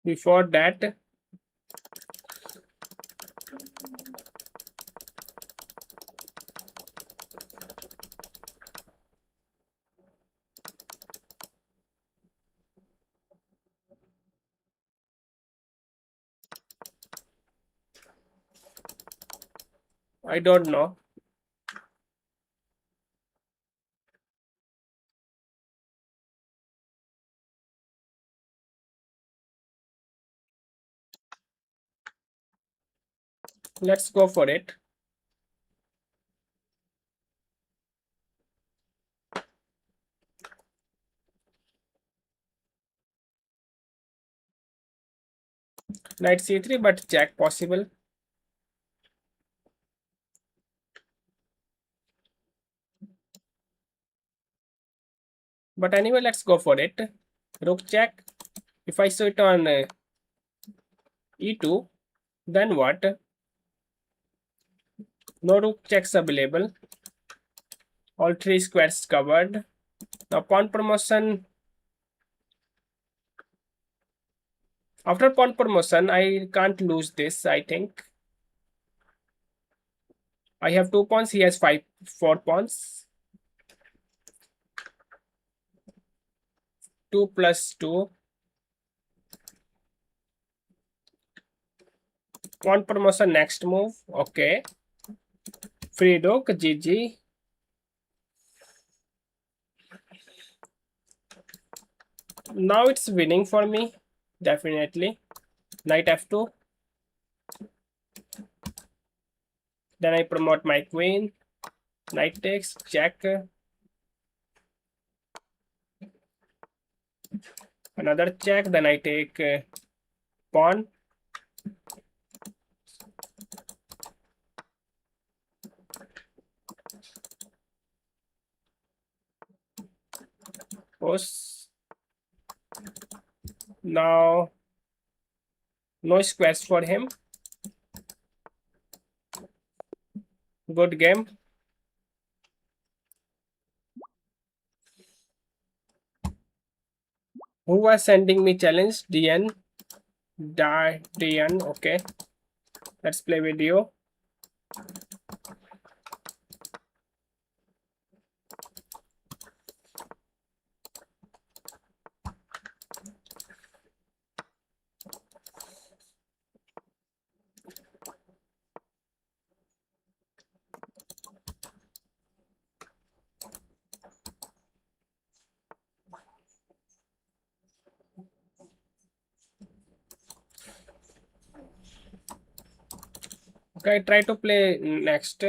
Before that, I don't know. Let's go for it. Knight c3, but jack possible. But anyway, let's go for it. Rook check. If I show it on e2, then what? No rook checks available. All three squares covered. Now pawn promotion. After pawn promotion, I can't lose this, I think. I have 2 pawns. He has 4 pawns. 2 plus 2. Pawn promotion next move. Okay. Free rook. GG. Now it's winning for me. Definitely. Knight f2. Then I promote my queen. Knight takes. Check. Another check. Then I take pawn. Push. Now no squares for him. Good game. Who was sending me challenge? DN. DN. Okay. Let's play video. Okay, try to play next.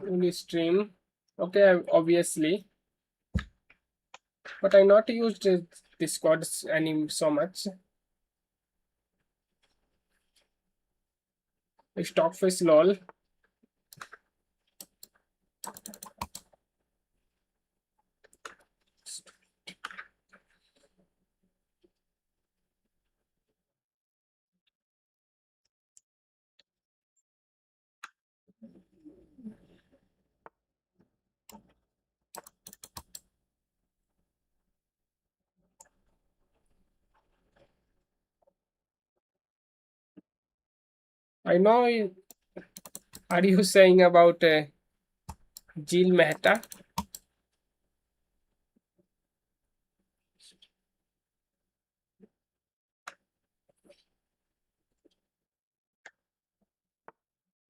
In stream. Okay, obviously. But I not used Discord any so much. Stockfish lol. I know. Are you saying about Jill Mehta?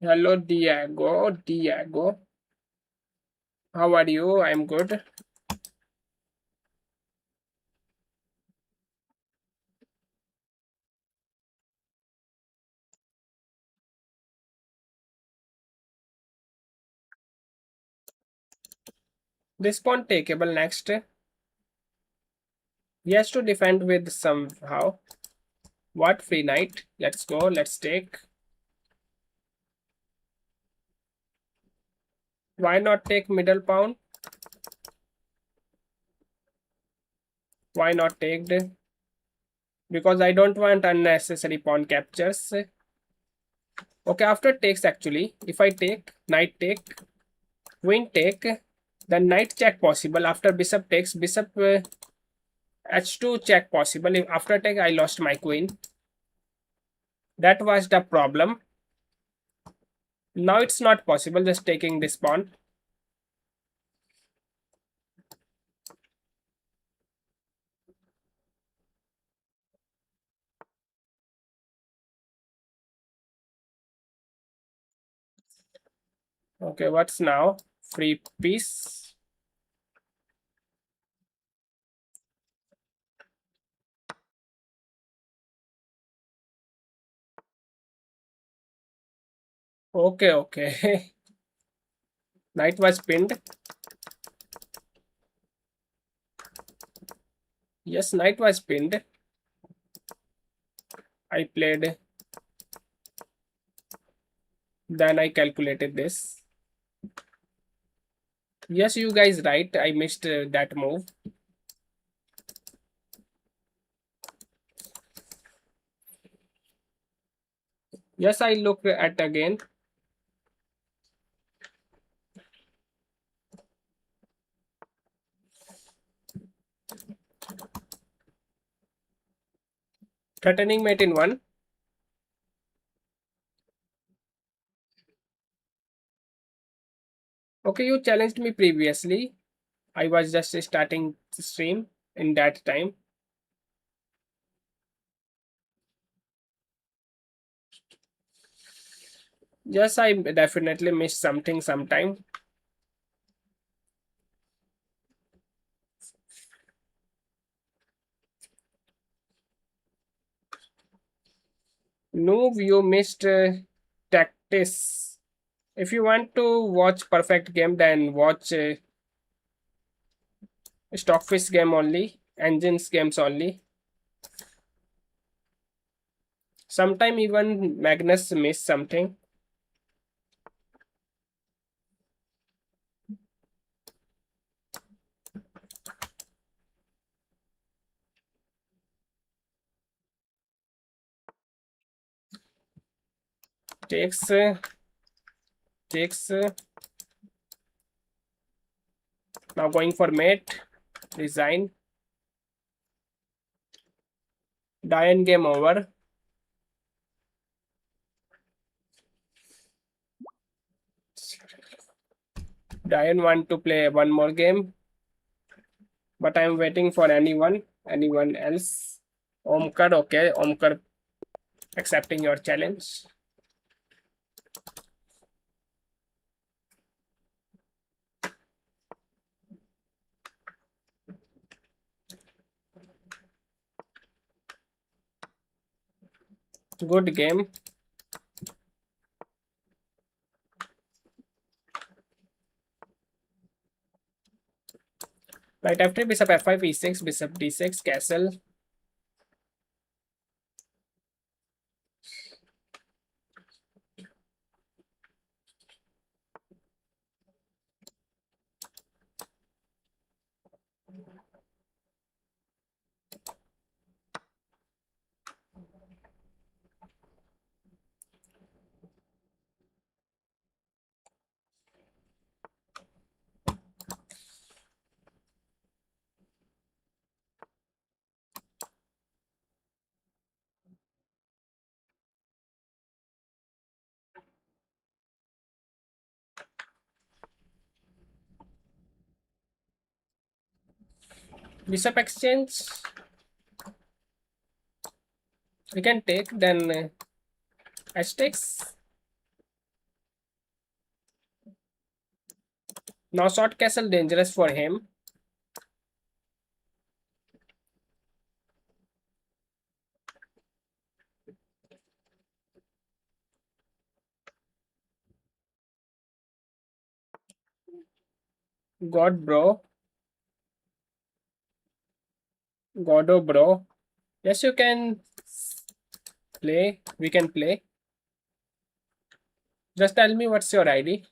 Hello, Diego. Diego. How are you? I'm good. This pawn takeable next. He has to defend with somehow. What free knight? Let's go. Let's take. Why not take middle pawn? Why not take the? Because I don't want unnecessary pawn captures. Okay, after takes actually. If I take, knight take, queen take, then knight check possible. After bishop takes, bishop h2 check possible. If after take, I lost my queen. That was the problem. Now it's not possible just taking this pawn. Okay, what's now? Free piece. Okay, okay. Knight was pinned. Yes, knight was pinned. I played. Then I calculated this. Yes, you guys right. I missed that move. Yes, I look at again. Threatening mate in one. Okay, you challenged me previously. I was just starting the stream in that time. Yes, I definitely missed something sometime. No, you missed tactics. If you want to watch perfect game, then watch Stockfish game only, engines games only. Sometime even Magnus miss something. Takes takes now going for mate. Design. Diane game over. Diane want to play one more game, but I'm waiting for anyone else. Omkar, okay, Omkar accepting your challenge. Good game. Right after bishop f5, e6, bishop d6, castle. Bishop exchange. We can take then h takes. Now short castle dangerous for him. God bro. Godo bro. Yes, you can play. We can play. Just tell me what's your ID.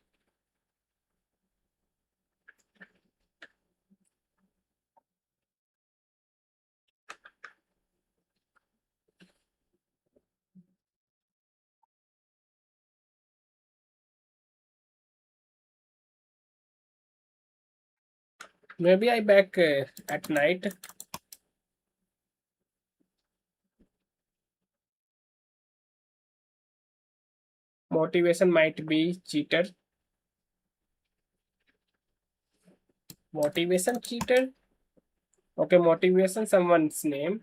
Maybe I back at night. Motivation might be cheater. Motivation cheater. Okay, motivation someone's name.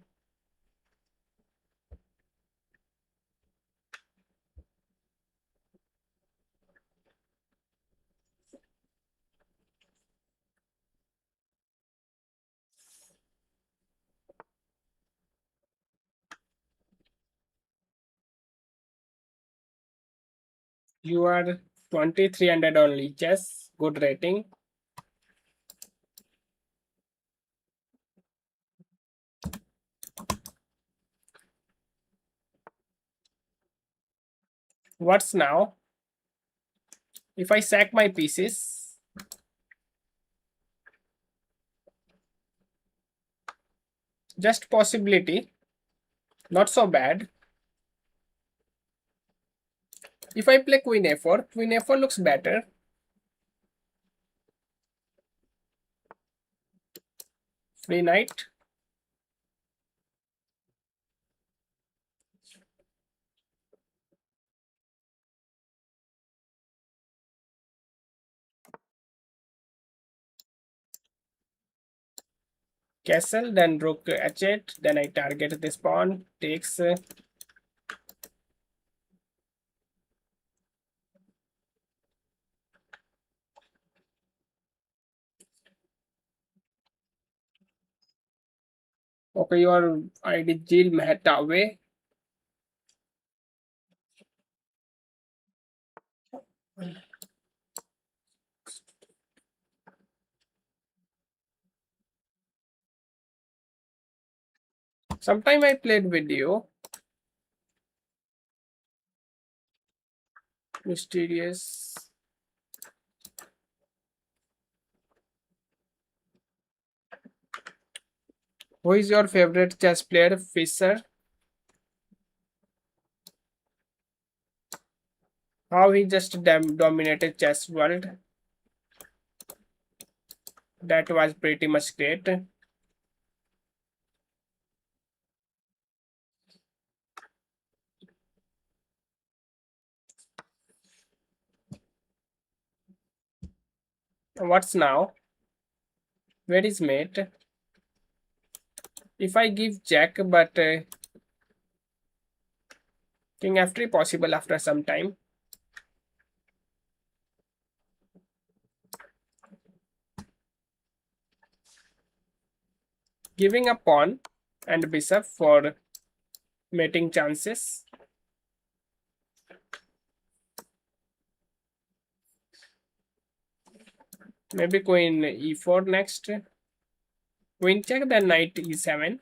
You are 2300 only. Chess. Good rating. What's now? If I sack my pieces, just possibility. Not so bad. If I play Queen A4 looks better. Free knight. Castle, then rook h8, then I target this pawn, takes. Okay, your ID Jill Mehtawe. Sometime I played video. Mysterious. Who is your favorite chess player? Fisher. How he just dominated chess world. That was pretty much great. What's now? Where is mate? If I give jack, but king f3 possible after some time. Giving a pawn and bishop for mating chances. Maybe queen e4 next. Queen check, then knight e7.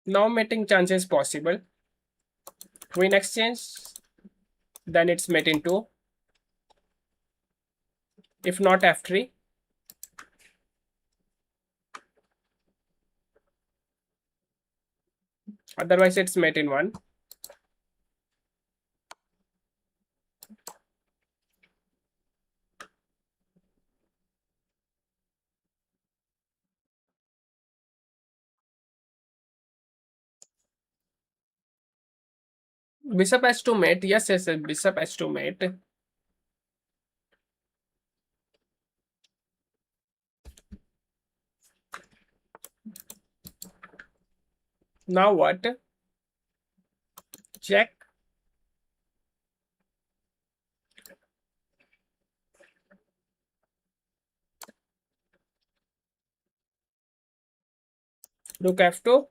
Now mating chances possible. Queen exchange, then it's mate in 2. If not f3. Otherwise it's mate in 1. Bishop h2 mate. Yes, bishop h2 mate. Now what? Check. Rook f2.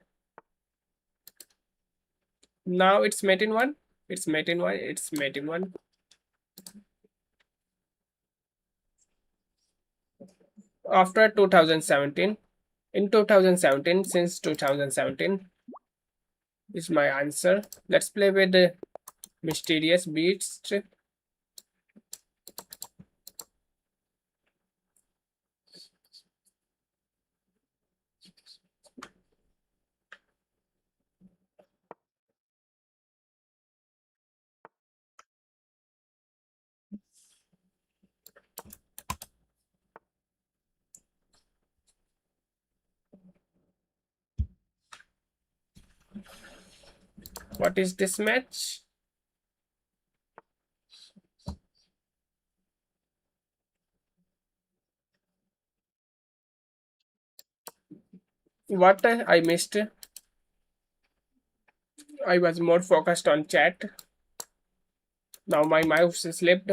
Now it's mate in one. It's mate in one. It's mate in one. After 2017. In 2017, since 2017 is my answer. Let's play with the mysterious beats. What is this match? What I missed? I was more focused on chat. Now my mouse slipped.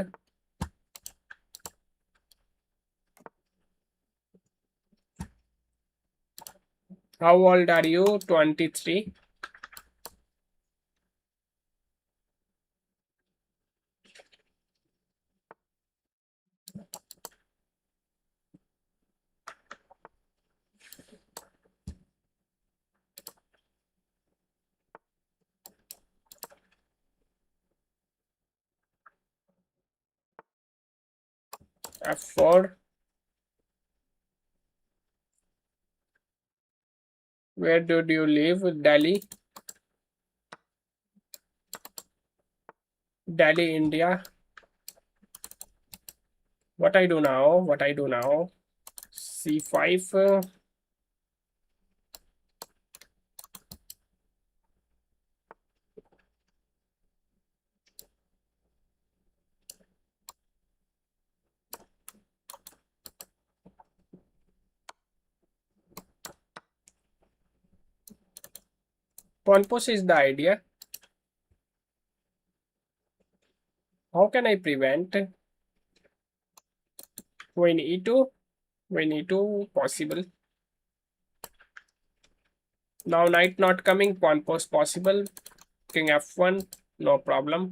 How old are you? 23. F4. Where did you live? Delhi. Delhi, India. What I do now? What I do now? C5. Pawn push is the idea. How can I prevent? Queen e2. Queen e2 possible. Now knight not coming. Pawn push possible. King f1. No problem.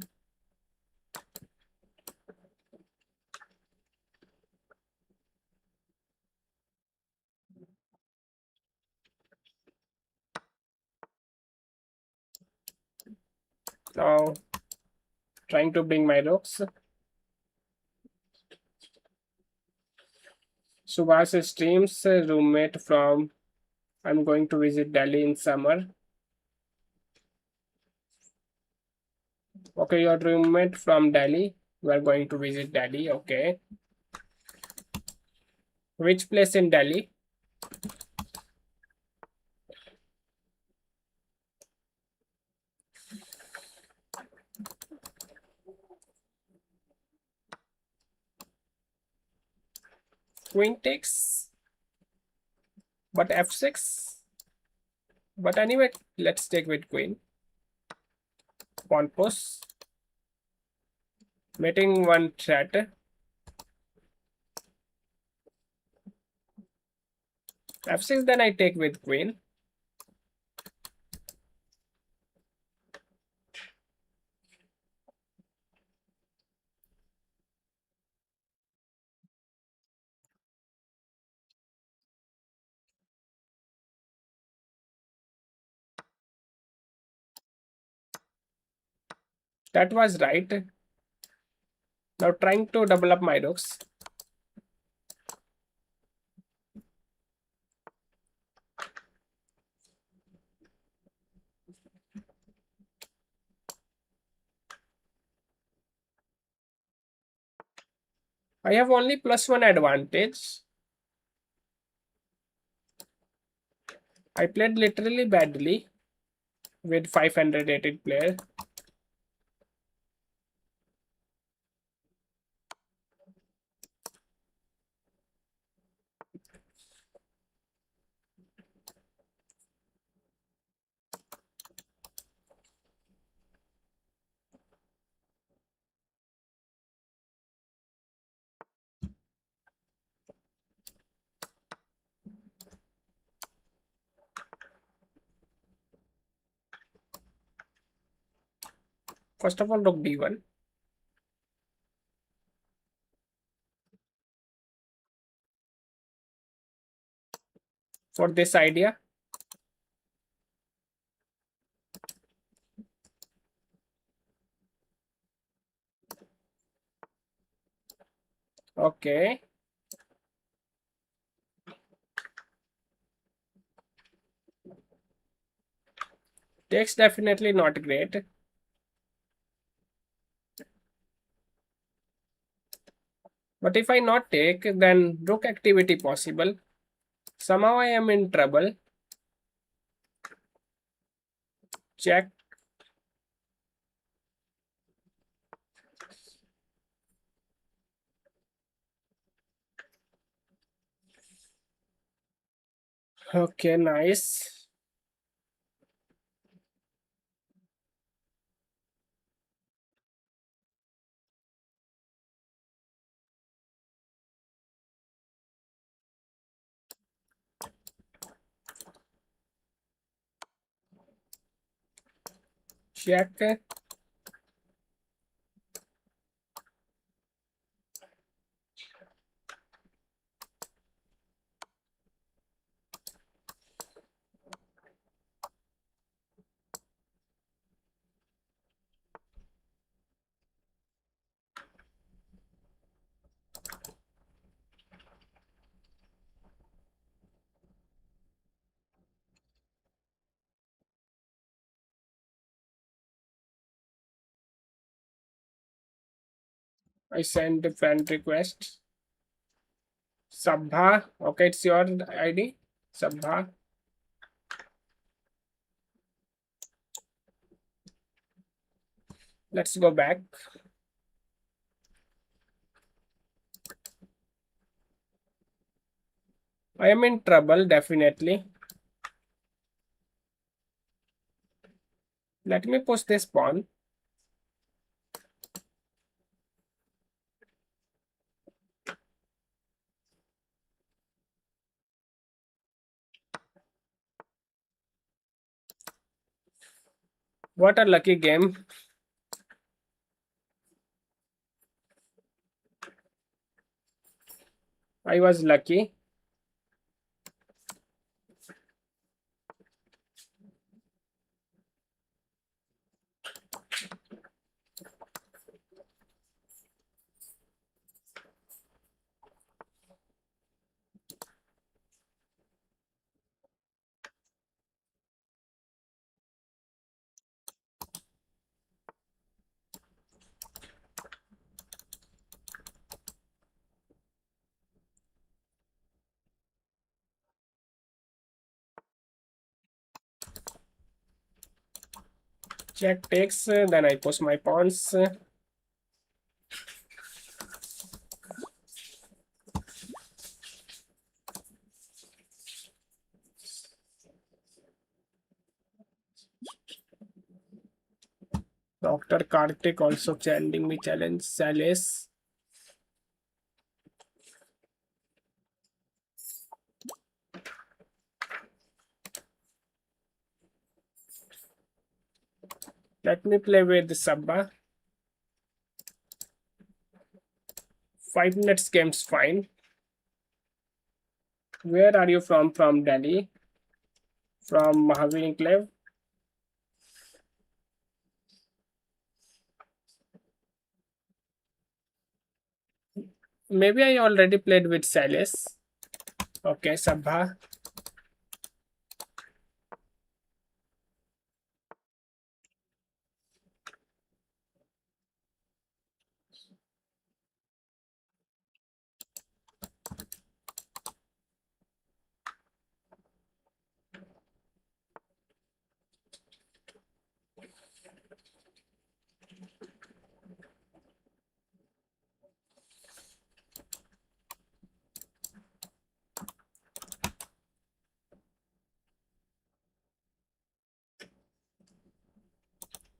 Now trying to bring my rooks. Subhash streams roommate from I'm going to visit Delhi in summer. Okay, your roommate from Delhi. We are going to visit Delhi. Okay. Which place in Delhi? Queen takes. But f6. But anyway, let's take with queen. Pawn push. Mating one threat. f6, then I take with queen. That was right. Now trying to double up my rooks. I have only +1 advantage. I played literally badly with 500 player. First of all, rook d1. For this idea. Okay. Takes definitely not great. But if I not take, then rook activity possible. Somehow I am in trouble. Check. Okay, nice. Check. I send a friend request. Sabha. Okay, it's your ID. Sabha. Let's go back. I am in trouble, definitely. Let me push this pawn. What a lucky game. I was lucky. Check takes, then I push my pawns. Dr. Karthik also sending me challenge. Salis. Let me play with Sabba. 5 minutes game's fine. Where are you from? From Delhi? From Mahavir Enclave? Maybe I already played with Salis. Okay, Sabha.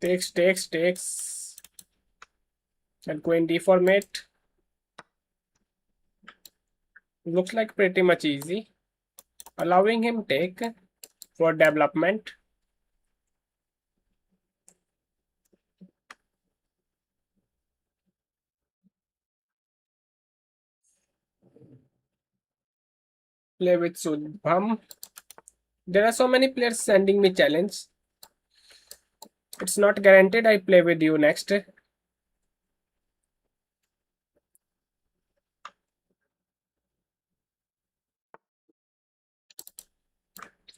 Takes. And queen d4 mate. Looks like pretty much easy. Allowing him take for development. Play with Subham. There are so many players sending me challenge. It's not guaranteed I play with you next.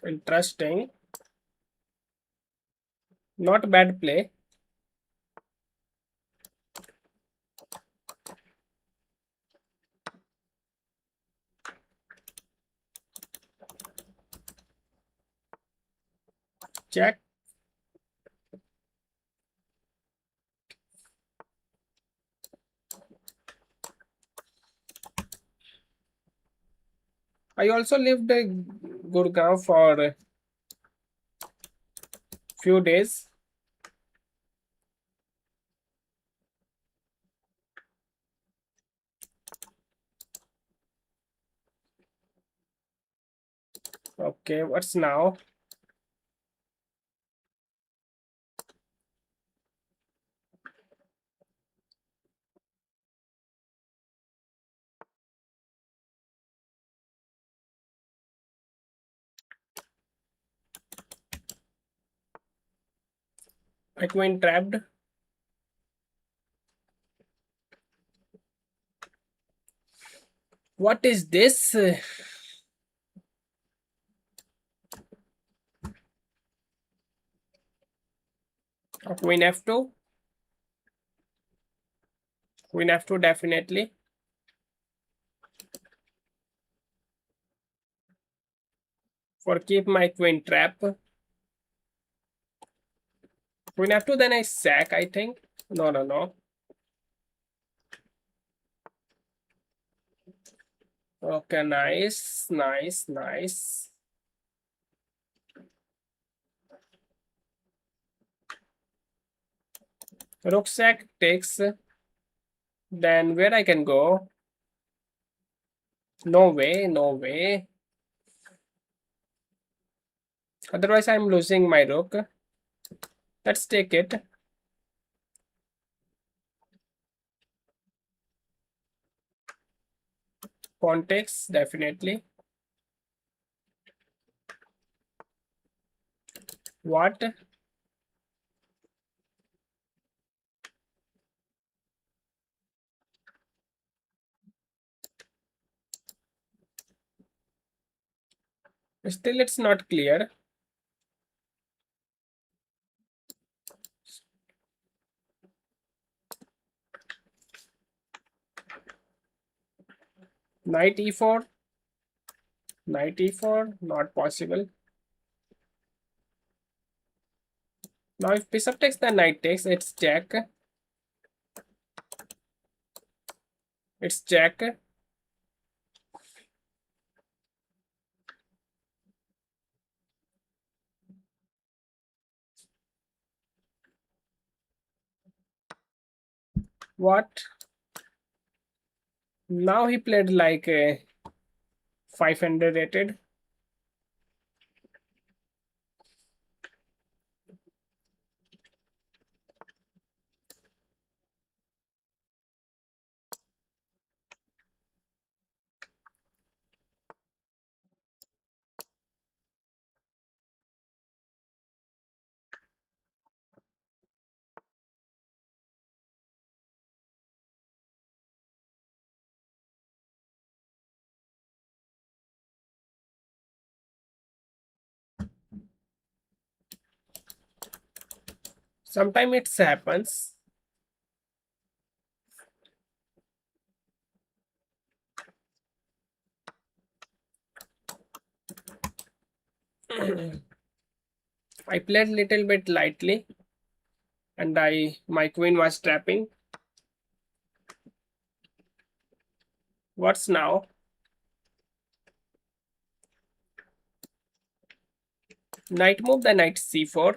Interesting. Not bad play. Check. I also lived in Gurgaon for a few days. Okay, what's now? My queen trapped. What is this? Queen f2. Queen f2 definitely. For keep my queen trap. Queen f2, then I sack, I think. No, no, no. Okay, nice, nice, nice. Rook sack takes. Then where I can go? No way, no way. Otherwise, I'm losing my rook. Let's take it. Pawn takes, definitely. What? Still, it's not clear. Knight e4. Knight e4, not possible. Now, if bishop takes, then knight takes. It's check. It's check. What? Now he played like a 500 rated. Sometimes it happens. I played little bit lightly, and my queen was trapping. What's now? Knight move, then knight c4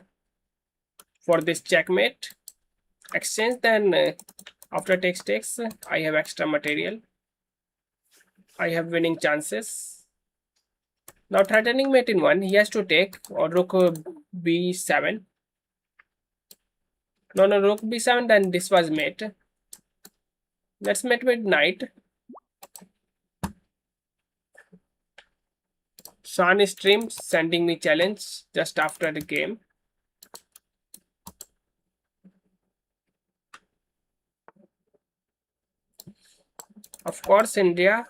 for this checkmate. Exchange, then after takes, I have extra material. I have winning chances. Now threatening mate in 1, he has to take or rook b7. No, no, rook b7, then this was mate. Let's mate with knight. Shan stream sending me challenge just after the game. Of course, India.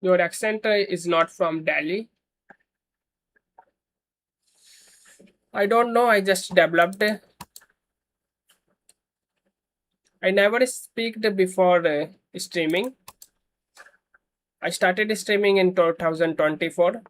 Your accent is not from Delhi. I don't know. I just developed. I never speaked before streaming. I started streaming in 2024.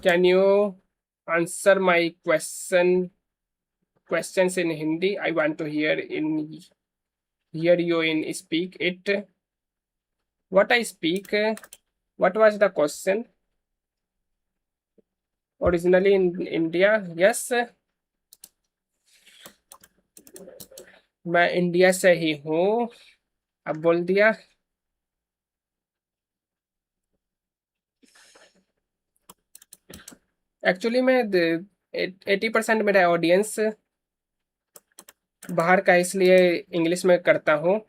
Can you answer my questions in Hindi? I want to hear you in speak it. What I speak? What was the question? Originally in India, yes. मैं India से ही हूँ. अब बोल दिया. Actually मैं 80% मेरा audience बाहर का, इसलिए इंग्लिश में करता हूँ.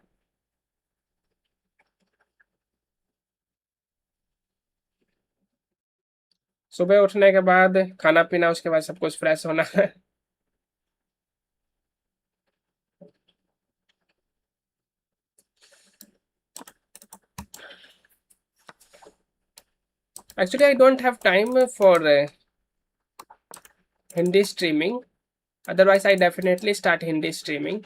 सुबह उठने के बाद खाना पीना, उसके बाद सब कुछ फ्रेश होना. Actually, I don't have time for Hindi streaming. Otherwise, I definitely start Hindi streaming.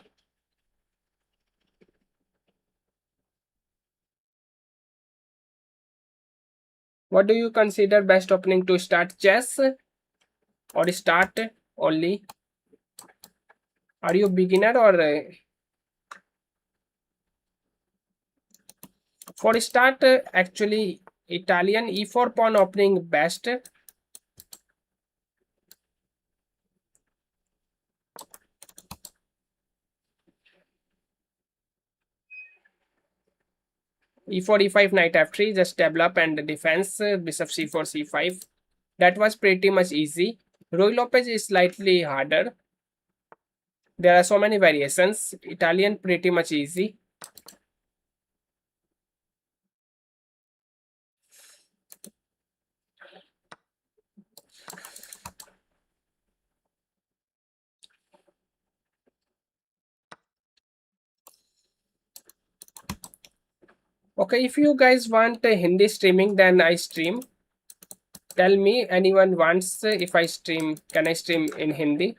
What do you consider best opening to start chess or start only? Are you beginner or for start? Actually, Italian e4 pawn opening best. E4, E5, knight F3, just develop and defense, bishop C4, C5. That was pretty much easy. Ruy Lopez is slightly harder. There are so many variations. Italian pretty much easy. Okay, if you guys want Hindi streaming, then I stream. Tell me, anyone wants if I stream, can I stream in Hindi?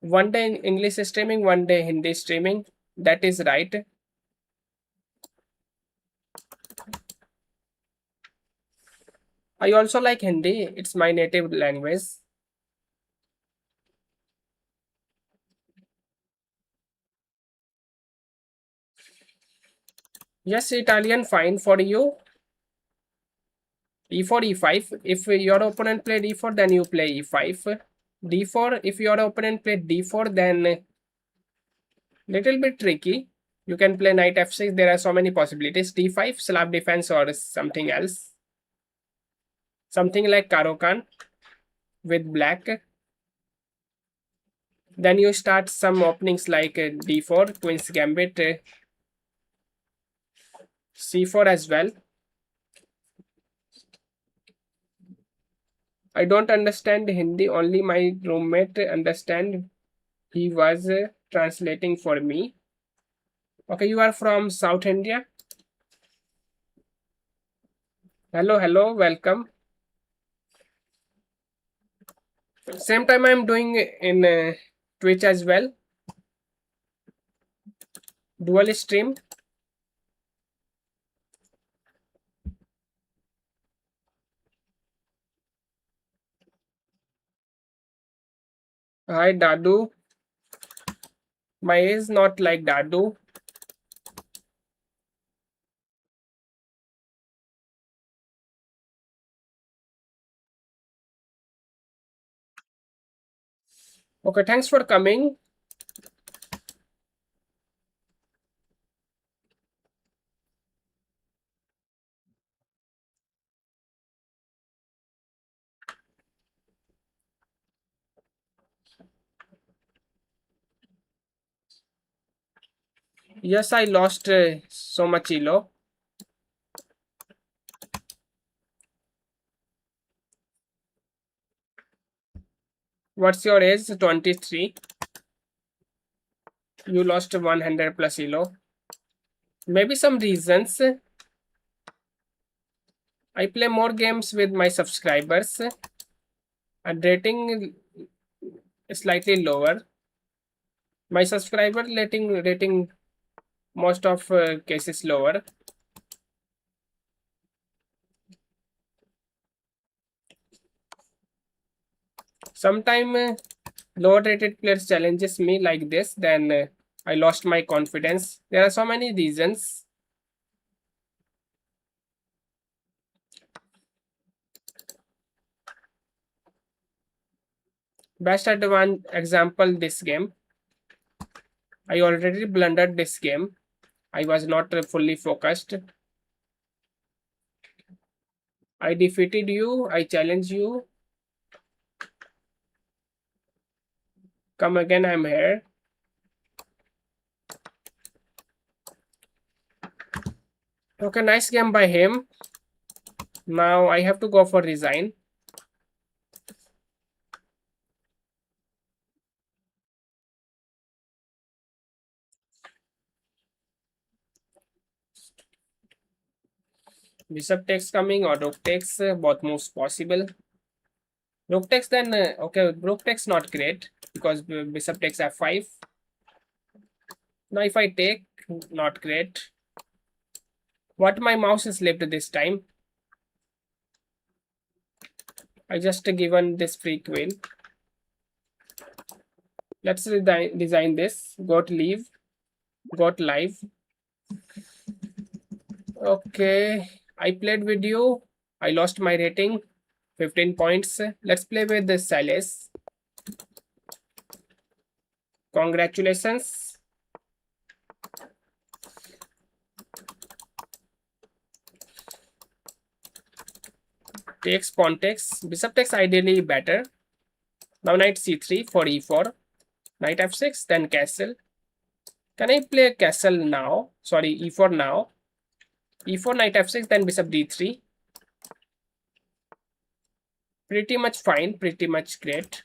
One day English streaming, one day Hindi streaming. That is right. I also like Hindi. It's my native language. Yes, Italian fine for you. E4, E5. If your opponent played E4, then you play E5. D4. If your opponent played D4, then little bit tricky. You can play knight F6. There are so many possibilities. D5, slab defense, or something else. Something like Caro-Kann with black. Then you start some openings like D4, Queen's Gambit, C4 as well. I don't understand Hindi. Only my roommate understand. He was translating for me. Okay, you are from South India. Hello, hello, welcome. Same time I'm doing in Twitch as well. Dual stream. Hi, Dadu. My age is not like Dadu. Okay, thanks for coming. Yes, I lost so much elo. What's your age? 23. You lost 100 plus elo. Maybe some reasons. I play more games with my subscribers and rating is slightly lower. My subscriber rating most of cases lower. Sometime lower rated players challenges me like this, then I lost my confidence. There are so many reasons. Best at one example, this game. I already blundered this game. I was not fully focused. I defeated you. I challenge you. Come again, I'm here. Okay, nice game by him. Now I have to go for resign. Bishop takes coming or rook takes, both moves possible. Rook takes, then okay, rook takes not great because bishop takes f5. Now if I take, not great. What my mouse is left this time? I just given this free queen. Let's design this. Got leave. Got live. Okay, I played with you. I lost my rating. 15 points. Let's play with the Silas. Congratulations. Takes pawn takes. Bishop takes ideally better. Now knight c3 for e4. Knight f6, then castle. Can I play castle now? Sorry, e4 now. E4, knight f6, then bishop d3. Pretty much fine, pretty much great.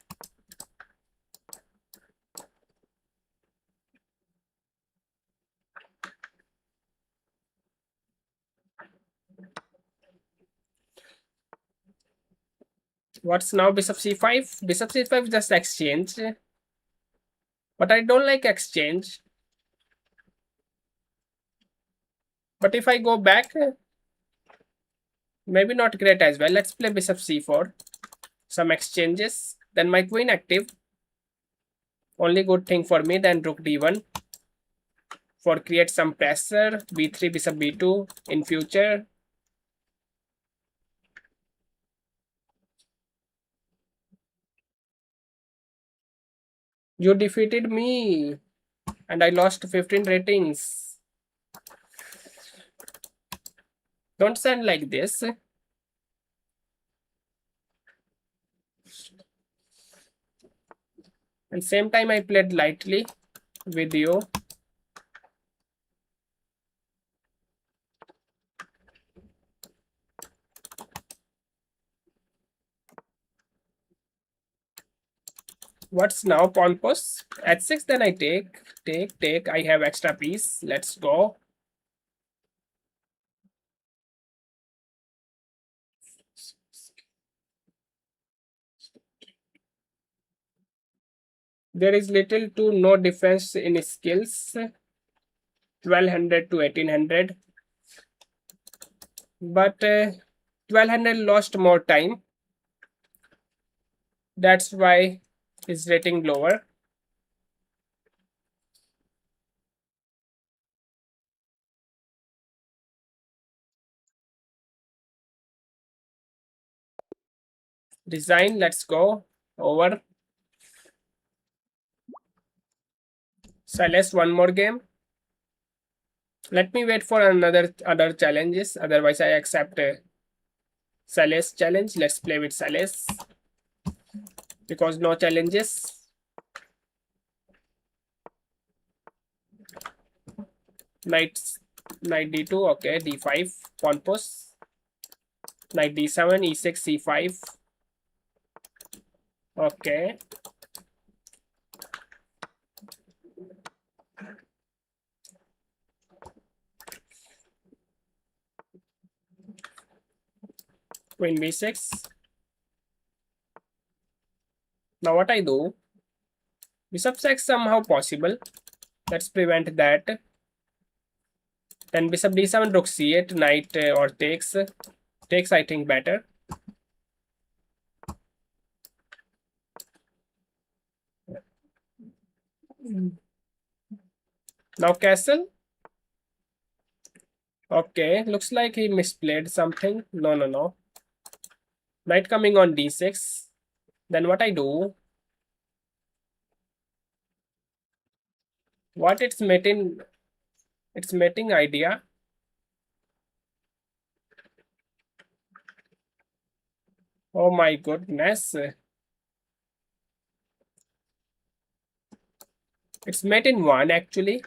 What's now bishop c5? Bishop c5 just exchange. But I don't like exchange. But if I go back, maybe not great as well. Let's play bishop c4. Some exchanges. Then my queen active. Only good thing for me. Then rook d1. For create some pressure. b3, bishop b2 in future. You defeated me. And I lost 15 ratings. Don't sound like this. And same time I played lightly with you. What's now pawn push? H6, then I take. I have extra piece. Let's go. There is little to no difference in skills, 1200 to 1800. But 1200 lost more time. That's why his rating lower. Design, let's go. Over. Silas, one more game. Let me wait for another other challenges. Otherwise, I accept Silas challenge. Let's play with Silas because no challenges. Knight, knight d2. Okay, d5. Pawn push. Knight d7. e6, c5. Okay. Queen b6. Now what I do? Bishop sack somehow possible. Let's prevent that. Then bishop d7, rook c8, knight or takes. Takes, I think, better. Now castle. Okay, looks like he misplayed something. No, no, no. Knight coming on d6. Then what I do? What its mating idea. Oh my goodness. It's mate in one actually.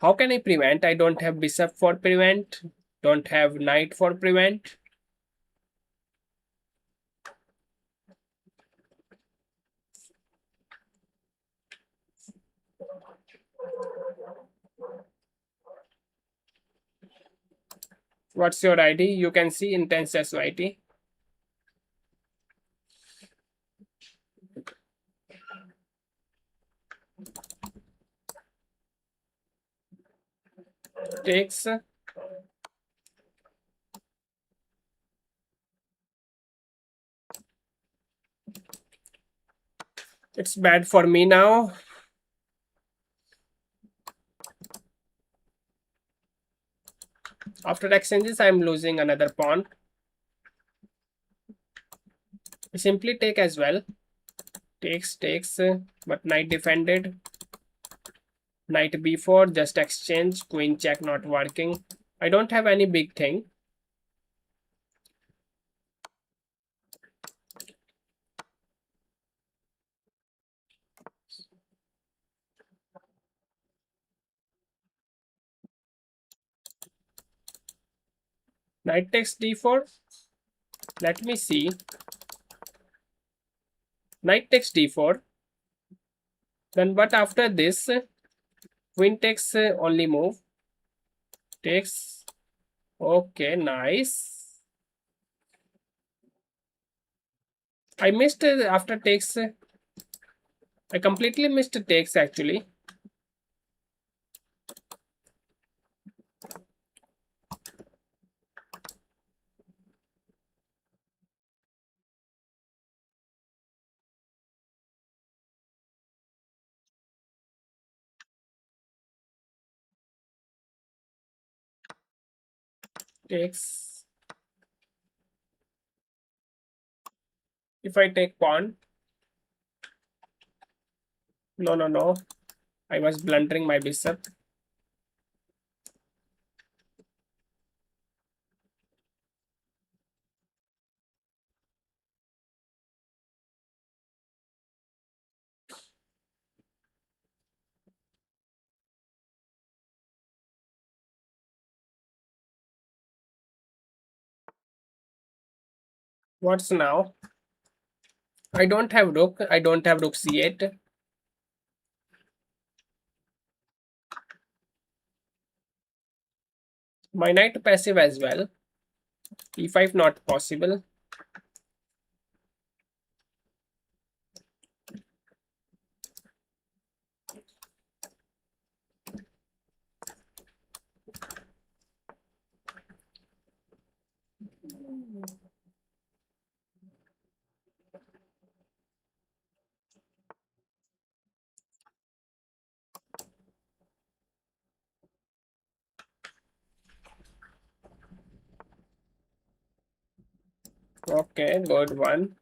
How can I prevent? I don't have bishop for prevent. Don't have knight for prevent. What's your ID? You can see intense SYT. Takes. It's bad for me now. After exchanges, I'm losing another pawn. Simply take as well. Takes, but knight defended. Knight b4, just exchange. Queen check not working. I don't have any big thing. Knight takes d4. Let me see. Knight takes d4. Then but after this, queen takes only move. Takes. Okay, nice. I missed after takes. I completely missed takes actually. Takes. If I take pawn. No, no, no. I was blundering my bishop. What's now? I don't have rook. I don't have rook c8. My knight passive as well. e5 not possible. Okay, good one.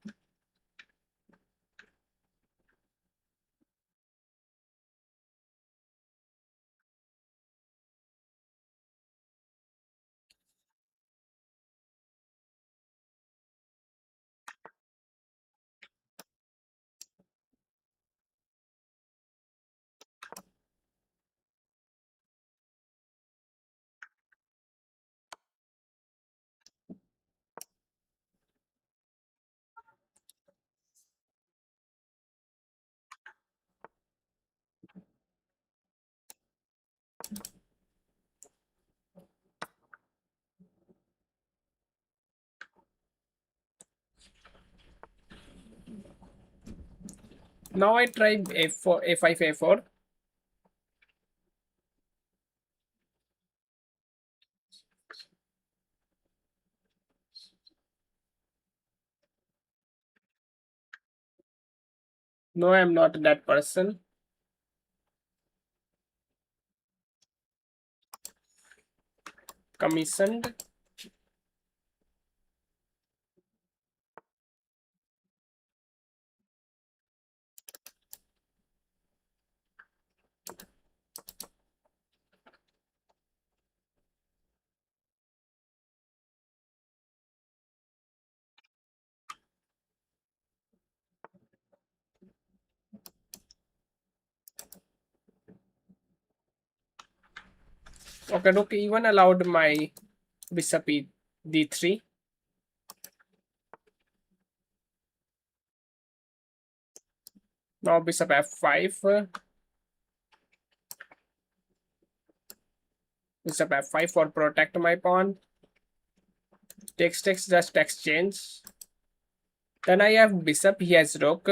Now I try f4, a5, a4. No, I'm not that person. Commissioned. Okay, rook even allowed my bishop d3. Now bishop f5. Bishop f5 for protect my pawn. Takes, just exchange. Then I have bishop, he has rook.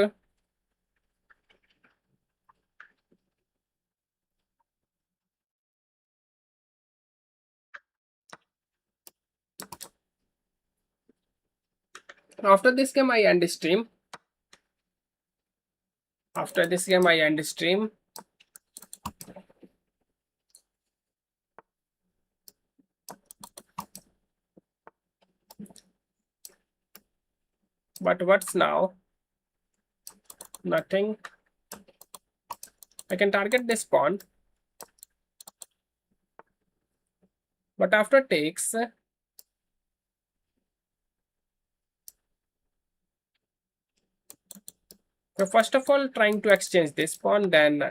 After this game, I end stream. After this game, I end stream. But what's now? Nothing. I can target this pawn. But after takes, so first of all, trying to exchange this pawn, then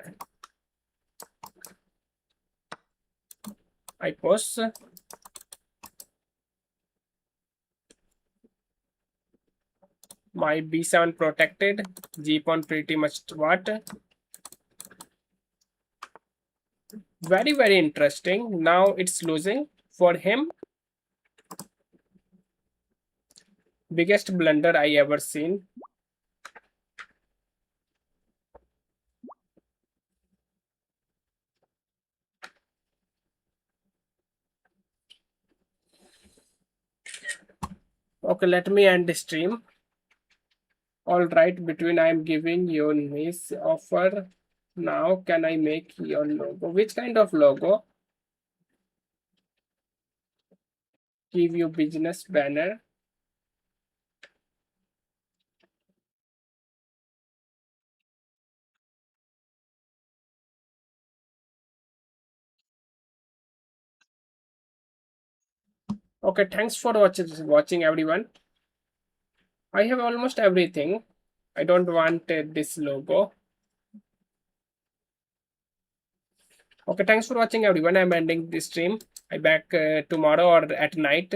I push. My b7 protected. G pawn pretty much what? Very, very interesting. Now it's losing for him. Biggest blunder I ever seen. Okay, let me end the stream. All right, between I am giving you this offer. Now can I make your logo? Which kind of logo? Give you business banner. Okay, thanks for watching everyone. I have almost everything. I don't want this logo. Okay, thanks for watching everyone. I'm ending this stream. I back tomorrow or at night.